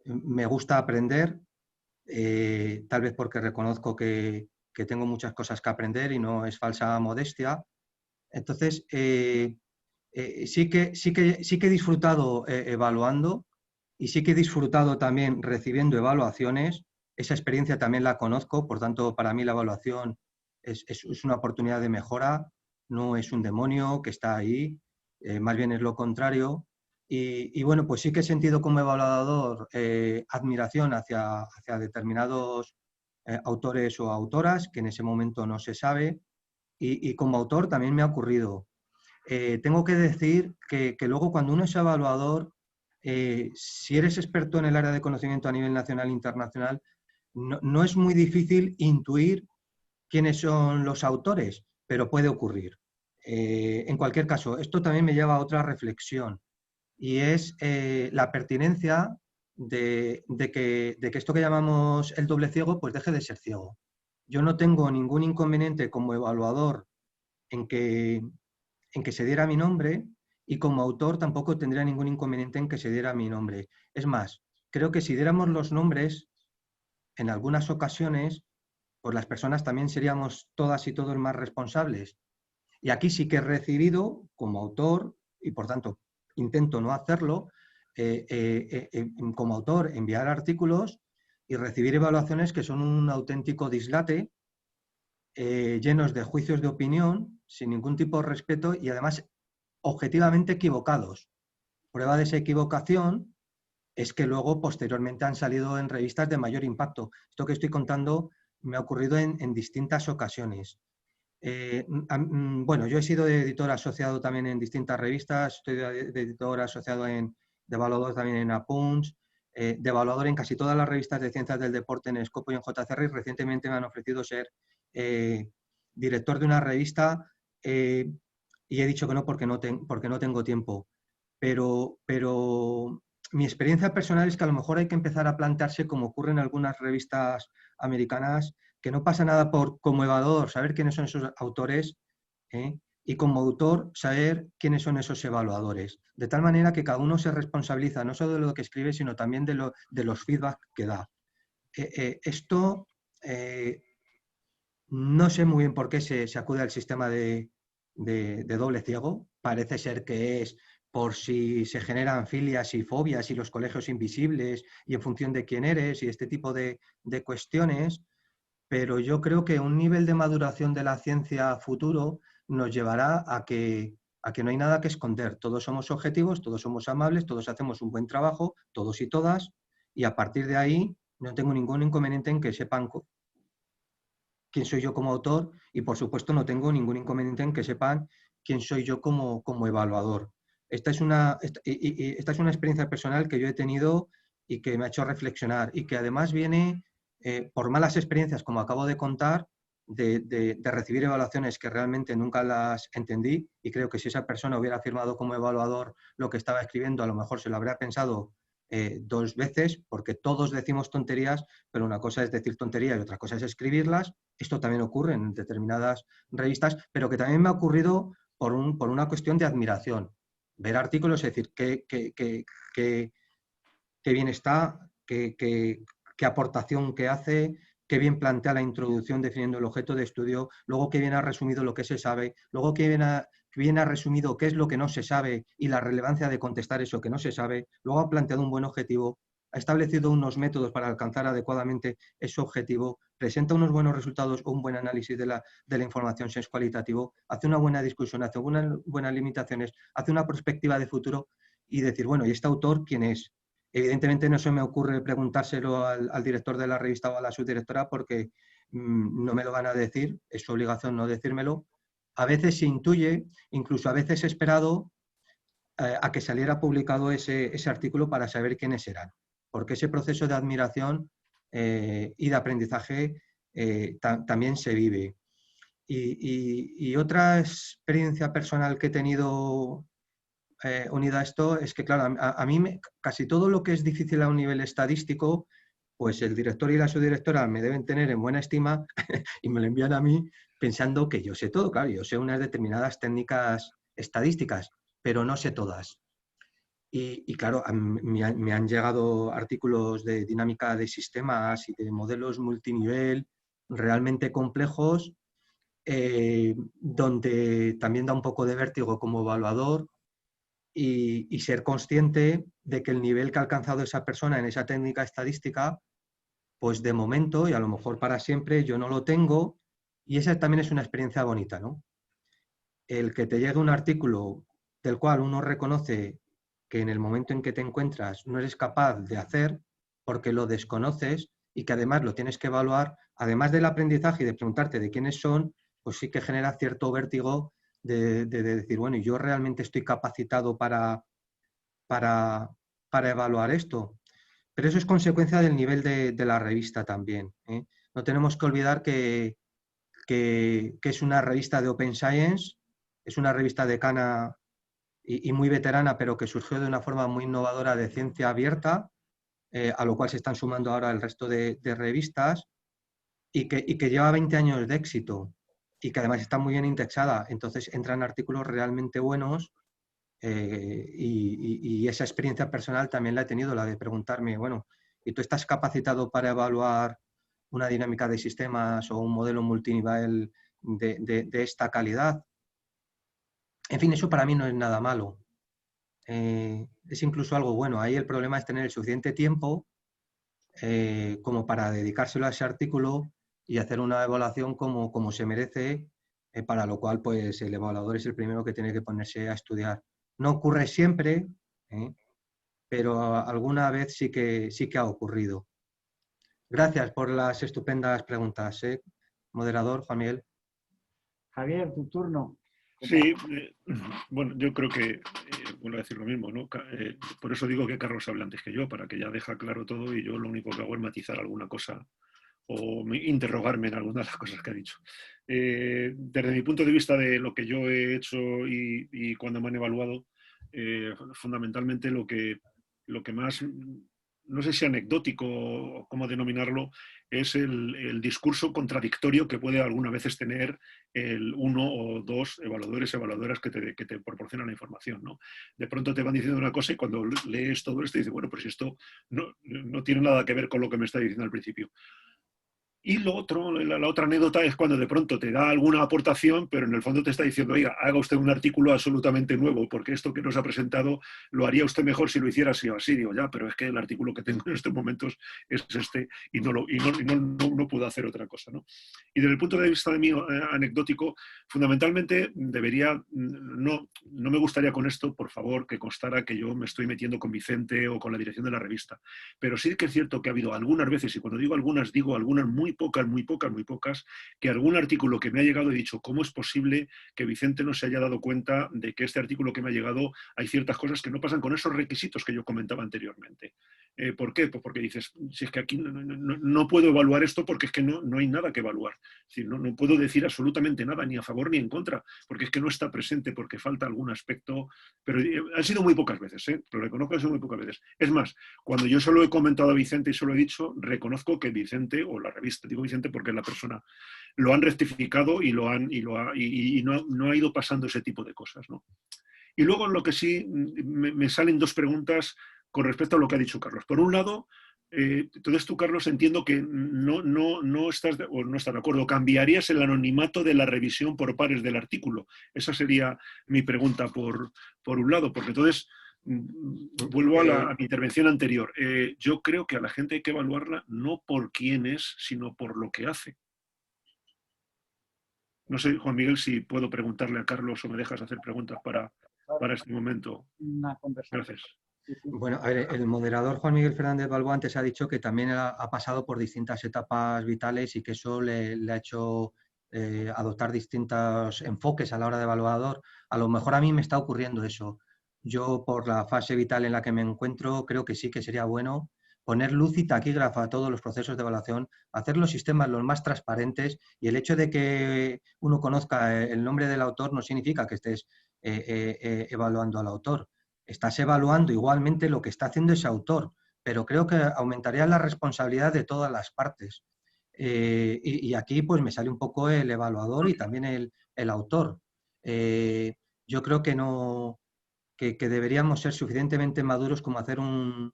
me gusta aprender, tal vez porque reconozco que tengo muchas cosas que aprender y no es falsa modestia. Entonces, sí que he disfrutado evaluando y sí que he disfrutado también recibiendo evaluaciones. Esa experiencia también la conozco, por tanto, para mí la evaluación es una oportunidad de mejora, no es un demonio que está ahí, más bien es lo contrario. Y bueno, pues sí que he sentido como evaluador admiración hacia determinados autores o autoras, que en ese momento no se sabe, y como autor también me ha ocurrido. Tengo que decir que luego cuando uno es evaluador, si eres experto en el área de conocimiento a nivel nacional e internacional, no es muy difícil intuir quiénes son los autores, pero puede ocurrir. En cualquier caso, esto también me lleva a otra reflexión y es la pertinencia de que esto que llamamos el doble ciego, pues deje de ser ciego. Yo no tengo ningún inconveniente como evaluador en que se diera mi nombre y como autor tampoco tendría ningún inconveniente en que se diera mi nombre. Es más, creo que si diéramos los nombres, en algunas ocasiones, pues las personas también seríamos todas y todos más responsables. Y aquí sí que he recibido como autor, y por tanto intento no hacerlo, como autor enviar artículos y recibir evaluaciones que son un auténtico dislate, llenos de juicios de opinión, sin ningún tipo de respeto y además objetivamente equivocados. Prueba de esa equivocación es que luego posteriormente han salido en revistas de mayor impacto. Esto que estoy contando me ha ocurrido en distintas ocasiones. Bueno, yo he sido editor asociado también en distintas revistas, estoy de editor asociado de evaluador también en Apunts, de evaluador en casi todas las revistas de ciencias del deporte en Scopus y en JCR, y recientemente me han ofrecido ser director de una revista y he dicho que no porque no tengo tiempo. Pero mi experiencia personal es que a lo mejor hay que empezar a plantearse, como ocurre en algunas revistas americanas, que no pasa nada por, como evaluador, saber quiénes son esos autores, y como autor, saber quiénes son esos evaluadores. De tal manera que cada uno se responsabiliza no solo de lo que escribe, sino también de los feedback que da. Esto no sé muy bien por qué se acude al sistema de doble ciego. Parece ser que es por si se generan filias y fobias y los colegios invisibles y en función de quién eres y este tipo de cuestiones, pero yo creo que un nivel de maduración de la ciencia futuro nos llevará a que no hay nada que esconder. Todos somos objetivos, todos somos amables, todos hacemos un buen trabajo, todos y todas, y a partir de ahí no tengo ningún inconveniente en que sepan quién soy yo como autor y, por supuesto, no tengo ningún inconveniente en que sepan quién soy yo como evaluador. Esta es una experiencia personal que yo he tenido y que me ha hecho reflexionar y que además viene por malas experiencias, como acabo de contar, de recibir evaluaciones que realmente nunca las entendí y creo que si esa persona hubiera firmado como evaluador lo que estaba escribiendo, a lo mejor se lo habría pensado 2 veces, porque todos decimos tonterías, pero una cosa es decir tonterías y otra cosa es escribirlas. Esto también ocurre en determinadas revistas, pero que también me ha ocurrido por una cuestión de admiración. Ver artículos y decir qué bien está, qué aportación que hace, qué bien plantea la introducción definiendo el objeto de estudio, luego qué bien ha resumido lo que se sabe, luego qué bien ha resumido qué es lo que no se sabe y la relevancia de contestar eso que no se sabe, luego ha planteado un buen objetivo, ha establecido unos métodos para alcanzar adecuadamente ese objetivo, presenta unos buenos resultados o un buen análisis de la información si es cualitativo, hace una buena discusión, hace buenas limitaciones, hace una perspectiva de futuro y decir, bueno, ¿y este autor quién es? Evidentemente no se me ocurre preguntárselo al director de la revista o a la subdirectora porque no me lo van a decir, es su obligación no decírmelo. A veces se intuye, incluso a veces he esperado a que saliera publicado ese artículo para saber quiénes eran, porque ese proceso de admiración y de aprendizaje también se vive. Y otra experiencia personal que he tenido unida a esto es que, claro, a mí casi todo lo que es difícil a un nivel estadístico, pues el director y la subdirectora me deben tener en buena estima y me lo envían a mí pensando que yo sé todo. Claro, yo sé unas determinadas técnicas estadísticas, pero no sé todas. Y claro, me han llegado artículos de dinámica de sistemas y de modelos multinivel realmente complejos, donde también da un poco de vértigo como evaluador y ser consciente de que el nivel que ha alcanzado esa persona en esa técnica estadística, pues de momento y a lo mejor para siempre yo no lo tengo, y esa también es una experiencia bonita, ¿no? El que te llegue un artículo del cual uno reconoce que en el momento en que te encuentras no eres capaz de hacer porque lo desconoces y que además lo tienes que evaluar, además del aprendizaje y de preguntarte de quiénes son, pues sí que genera cierto vértigo de decir, bueno, yo realmente estoy capacitado para evaluar esto. Pero eso es consecuencia del nivel de la revista también, ¿eh? No tenemos que olvidar que es una revista de Open Science, es una revista decana y muy veterana, pero que surgió de una forma muy innovadora de ciencia abierta, a lo cual se están sumando ahora el resto de revistas, y que lleva 20 años de éxito y que además está muy bien indexada. Entonces entran artículos realmente buenos, y esa experiencia personal también la he tenido, la de preguntarme, bueno, ¿y tú estás capacitado para evaluar una dinámica de sistemas o un modelo multinivel de esta calidad? En fin, eso para mí no es nada malo. Es incluso algo bueno. Ahí el problema es tener el suficiente tiempo como para dedicárselo a ese artículo y hacer una evaluación como se merece, para lo cual pues el evaluador es el primero que tiene que ponerse a estudiar. No ocurre siempre, pero alguna vez sí que ha ocurrido. Gracias por las estupendas preguntas, moderador Juan Miguel. Javier, tu turno. Sí, bueno, yo creo que, vuelvo a decir lo mismo, ¿no? Por eso digo que Carlos habla antes que yo, para que ya deja claro todo y yo lo único que hago es matizar alguna cosa o interrogarme en algunas de las cosas que ha dicho. Desde mi punto de vista de lo que yo he hecho y cuando me han evaluado, fundamentalmente lo que más, no sé si anecdótico o cómo denominarlo, es el discurso contradictorio que puede algunas veces tener el uno o dos evaluadoras que te proporcionan la información, ¿no? De pronto te van diciendo una cosa y cuando lees todo esto dices, bueno, pues esto no tiene nada que ver con lo que me está diciendo al principio. Y lo otro, la otra anécdota es cuando de pronto te da alguna aportación, pero en el fondo te está diciendo, oiga, haga usted un artículo absolutamente nuevo, porque esto que nos ha presentado lo haría usted mejor si lo hiciera así o así. Digo, ya, pero es que el artículo que tengo en estos momentos es este y no puedo hacer otra cosa, ¿no? Y desde el punto de vista de mí anecdótico, fundamentalmente no me gustaría con esto, por favor, que constara que yo me estoy metiendo con Vicente o con la dirección de la revista. Pero sí que es cierto que ha habido algunas veces, y cuando digo algunas muy pocas, que algún artículo que me ha llegado he dicho, ¿cómo es posible que Vicente no se haya dado cuenta de que este artículo que me ha llegado hay ciertas cosas que no pasan con esos requisitos que yo comentaba anteriormente? ¿Por qué? Pues porque dices, si es que aquí no puedo evaluar esto porque es que no hay nada que evaluar. Es decir, no puedo decir absolutamente nada, ni a favor ni en contra, porque es que no está presente, porque falta algún aspecto, pero han sido muy pocas veces, lo reconozco, han sido muy pocas veces. Es más, cuando yo solo he comentado a Vicente y solo he dicho, reconozco que Vicente, o la revista, digo Vicente porque es la persona, lo han rectificado y no ha ido pasando ese tipo de cosas, ¿no? Y luego lo que sí me salen dos preguntas con respecto a lo que ha dicho Carlos. Por un lado, entonces tú, Carlos, entiendo que no estás de acuerdo. ¿Cambiarías el anonimato de la revisión por pares del artículo? Esa sería mi pregunta por un lado, porque entonces vuelvo a mi intervención anterior. Yo creo que a la gente hay que evaluarla no por quién es, sino por lo que hace. No sé, Juan Miguel, si puedo preguntarle a Carlos o me dejas hacer preguntas para este momento. Una conversación. Gracias. Bueno, a ver, el moderador Juan Miguel Fernández Balbo antes ha dicho que también ha pasado por distintas etapas vitales y que eso le ha hecho adoptar distintos enfoques a la hora de evaluador. A lo mejor a mí me está ocurriendo eso. yo por la fase vital en la que me encuentro, creo que sí que sería bueno poner luz y taquígrafo a todos los procesos de evaluación, hacer los sistemas los más transparentes, y el hecho de que uno conozca el nombre del autor no significa que estés evaluando al autor. Estás evaluando igualmente lo que está haciendo ese autor, pero creo que aumentaría la responsabilidad de todas las partes. Y aquí pues me sale un poco el evaluador y también el autor. Yo creo que no, que deberíamos ser suficientemente maduros como hacer un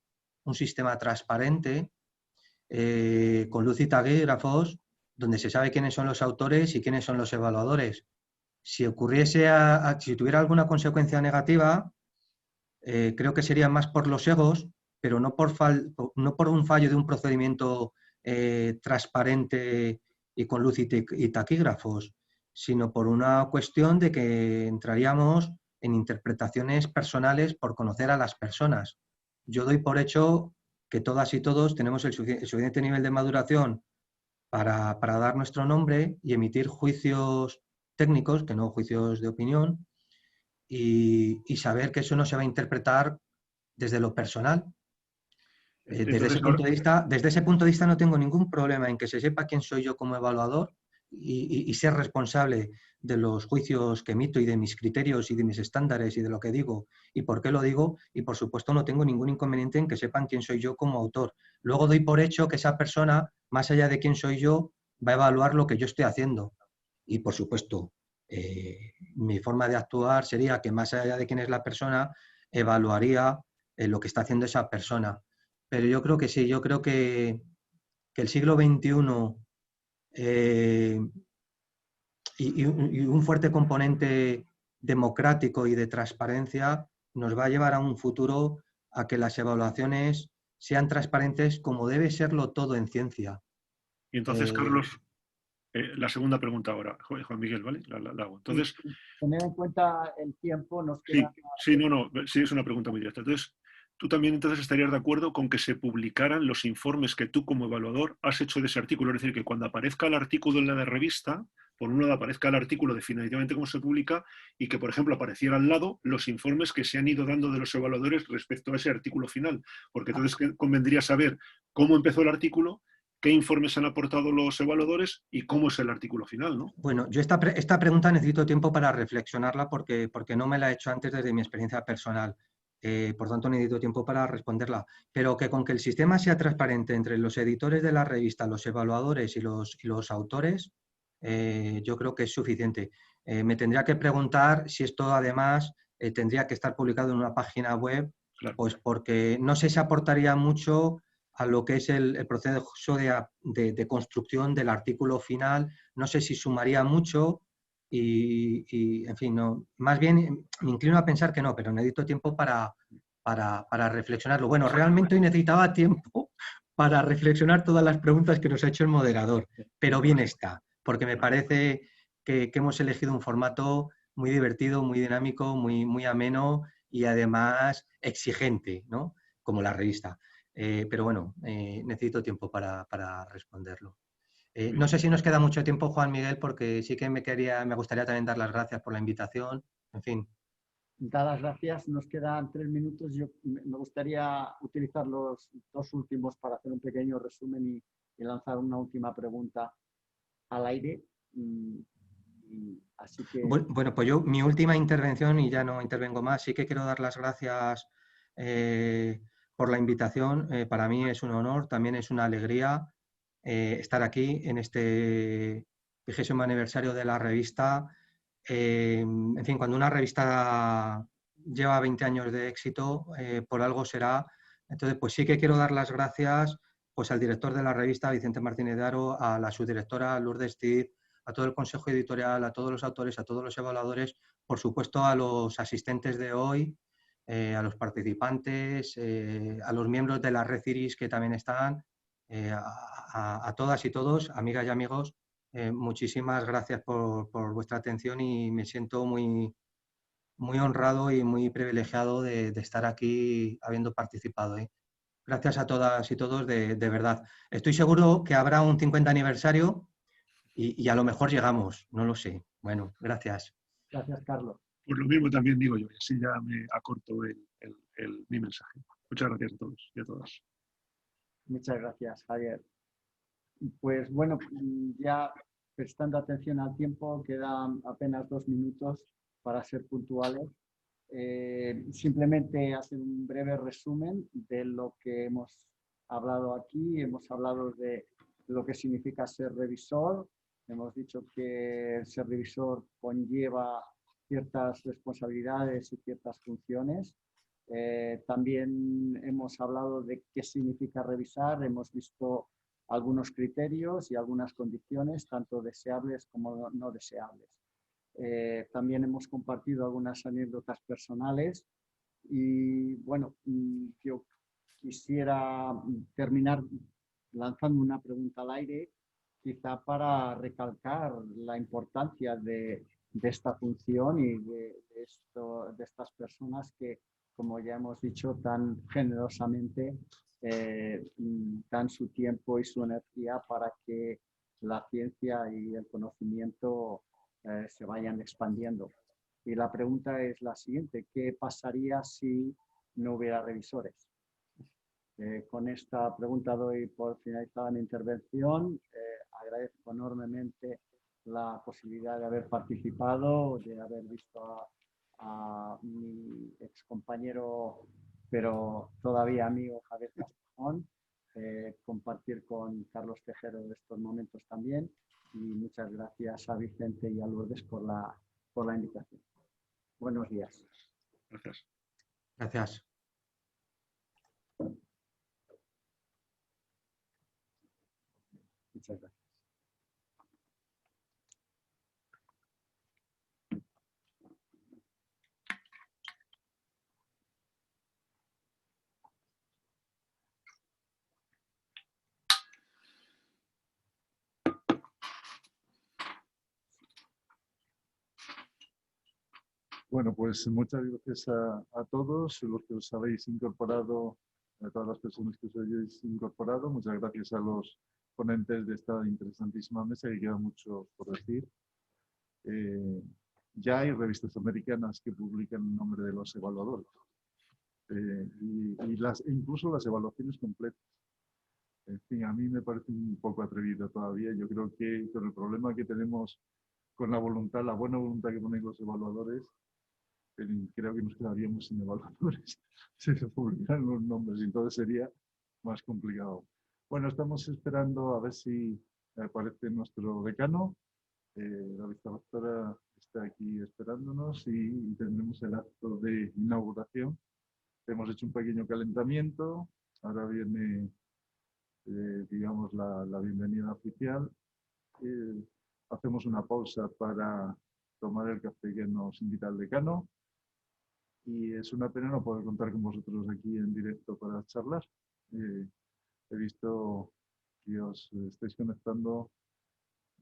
sistema transparente, con luz y taquígrafos, donde se sabe quiénes son los autores y quiénes son los evaluadores. Si ocurriese, si tuviera alguna consecuencia negativa, creo que sería más por los egos, pero no por un fallo de un procedimiento transparente y con luz y taquígrafos, sino por una cuestión de que entraríamos en interpretaciones personales por conocer a las personas. Yo doy por hecho que todas y todos tenemos el suficiente nivel de maduración para dar nuestro nombre y emitir juicios técnicos, que no juicios de opinión, y saber que eso no se va a interpretar desde lo personal. Desde ese punto de vista no tengo ningún problema en que se sepa quién soy yo como evaluador y ser responsable de los juicios que emito y de mis criterios y de mis estándares y de lo que digo y por qué lo digo, y por supuesto no tengo ningún inconveniente en que sepan quién soy yo como autor. Luego doy por hecho que esa persona, más allá de quién soy yo, va a evaluar lo que yo estoy haciendo. Y por supuesto, mi forma de actuar sería que más allá de quién es la persona, evaluaría lo que está haciendo esa persona. Pero yo creo que sí, yo creo que el siglo XXI y un fuerte componente democrático y de transparencia nos va a llevar a un futuro a que las evaluaciones sean transparentes como debe serlo todo en ciencia. Y entonces, Carlos, la segunda pregunta ahora, Juan Miguel, ¿vale? La hago. Entonces, tener en cuenta el tiempo, nos queda... Sí, es una pregunta muy directa. Entonces, tú también entonces estarías de acuerdo con que se publicaran los informes que tú como evaluador has hecho de ese artículo, es decir, que cuando aparezca el artículo en la revista, por un lado aparezca el artículo definitivamente cómo se publica y que, por ejemplo, apareciera al lado los informes que se han ido dando de los evaluadores respecto a ese artículo final, porque entonces convendría saber cómo empezó el artículo, qué informes han aportado los evaluadores y cómo es el artículo final, ¿no? Bueno, yo esta pregunta necesito tiempo para reflexionarla porque no me la he hecho antes desde mi experiencia personal. Por tanto, necesito tiempo para responderla. Pero que con que el sistema sea transparente entre los editores de la revista, los evaluadores y los autores, yo creo que es suficiente. Me tendría que preguntar si esto además tendría que estar publicado en una página web, claro. Pues porque no sé si aportaría mucho a lo que es el proceso de construcción del artículo final. No sé si sumaría mucho y en fin, no, más bien me inclino a pensar que no, pero necesito tiempo para reflexionarlo. Bueno, realmente hoy necesitaba tiempo para reflexionar todas las preguntas que nos ha hecho el moderador, pero bien está, porque me parece que hemos elegido un formato muy divertido, muy dinámico, muy ameno y además exigente, ¿no? Como la revista. Pero bueno, necesito tiempo para responderlo. No sé si nos queda mucho tiempo, Juan Miguel, porque sí que me gustaría también dar las gracias por la invitación. En fin. Dadas gracias, nos quedan 3 minutos. Yo me gustaría utilizar los 2 últimos para hacer un pequeño resumen y lanzar una última pregunta al aire. Así que... Bueno, pues yo mi última intervención, y ya no intervengo más, sí que quiero dar las gracias por la invitación. Para mí es un honor, también es una alegría estar aquí en este 20º aniversario de la revista. En fin, cuando una revista lleva 20 años de éxito, por algo será. Entonces, pues sí que quiero dar las gracias pues, al director de la revista, Vicente Martínez de Haro, a la subdirectora Lourdes Cid, a todo el consejo editorial, a todos los autores, a todos los evaluadores, por supuesto a los asistentes de hoy, a los participantes, a los miembros de la Red Iris que también están, a todas y todos, amigas y amigos. Muchísimas gracias por vuestra atención y me siento muy honrado y muy privilegiado de estar aquí habiendo participado. Gracias a todas y todos de verdad. Estoy seguro que habrá un 50 aniversario y a lo mejor llegamos, no lo sé. Bueno, gracias. Gracias, Carlos. Pues lo mismo también digo yo, y así ya me acorto mi mensaje. Muchas gracias a todos y a todas. Muchas gracias, Javier. Pues bueno, ya prestando atención al tiempo, quedan apenas 2 minutos para ser puntuales. Simplemente hacer un breve resumen de lo que hemos hablado aquí. Hemos hablado de lo que significa ser revisor. Hemos dicho que ser revisor conlleva ciertas responsabilidades y ciertas funciones. También hemos hablado de qué significa revisar. Hemos visto algunos criterios y algunas condiciones, tanto deseables como no deseables. También hemos compartido algunas anécdotas personales y bueno, yo quisiera terminar lanzando una pregunta al aire, quizá para recalcar la importancia de esta función y de estas personas que, como ya hemos dicho, tan generosamente dan su tiempo y su energía para que la ciencia y el conocimiento se vayan expandiendo. Y la pregunta es la siguiente: ¿qué pasaría si no hubiera revisores? Con esta pregunta doy por finalizada mi intervención. Agradezco enormemente la posibilidad de haber participado, de haber visto a mi excompañero, pero todavía amigo, Javier Castejón, compartir con Carlos Tejero estos momentos también. Y muchas gracias a Vicente y a Lourdes por la invitación. Buenos días. Gracias. Gracias. Muchas gracias. Bueno, pues muchas gracias a todos los que os habéis incorporado, a todas las personas que os habéis incorporado. Muchas gracias a los ponentes de esta interesantísima mesa, que queda mucho por decir. Ya hay revistas americanas que publican el nombre de los evaluadores y incluso las evaluaciones completas. En fin, a mí me parece un poco atrevido todavía. Yo creo que con el problema que tenemos con la voluntad, la buena voluntad que ponen los evaluadores, creo que nos quedaríamos sin evaluadores si se publicaran los nombres, y entonces sería más complicado. Bueno, estamos esperando a ver si aparece nuestro decano. La vicerrectora está aquí esperándonos y tendremos el acto de inauguración. Hemos hecho un pequeño calentamiento. Ahora viene, digamos, la bienvenida oficial. Hacemos una pausa para tomar el café que nos invita el decano. Y es una pena no poder contar con vosotros aquí en directo para charlar. He visto que os estáis conectando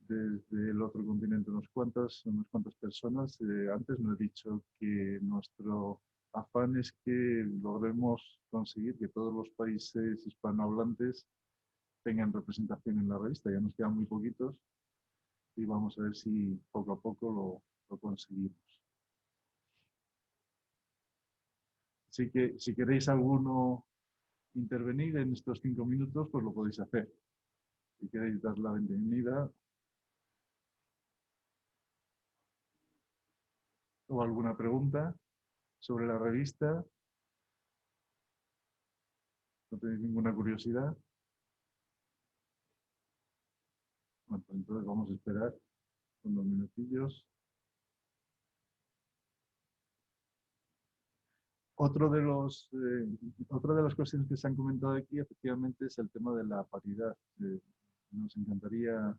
desde el otro continente unas cuantas personas. Antes no he dicho que nuestro afán es que logremos conseguir que todos los países hispanohablantes tengan representación en la revista. Ya nos quedan muy poquitos y vamos a ver si poco a poco lo conseguimos. Así que si queréis alguno intervenir en estos 5 minutos, pues lo podéis hacer. Si queréis dar la bienvenida o alguna pregunta sobre la revista, no tenéis ninguna curiosidad. Bueno, pues entonces vamos a esperar unos minutillos. Otra de las cuestiones que se han comentado aquí, efectivamente, es el tema de la paridad. Nos encantaría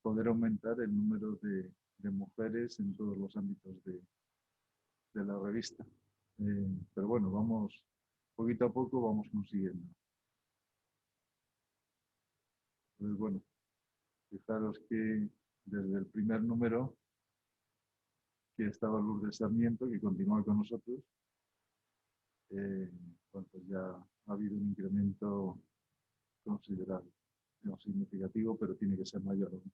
poder aumentar el número de mujeres en todos los ámbitos de la revista. Pero bueno, poquito a poco vamos consiguiendo. Entonces, bueno, fijaros que desde el primer número, que estaba Lourdes Sarmiento, que continúa con nosotros, bueno, pues ya ha habido un incremento considerable, no significativo, pero tiene que ser mayor aún.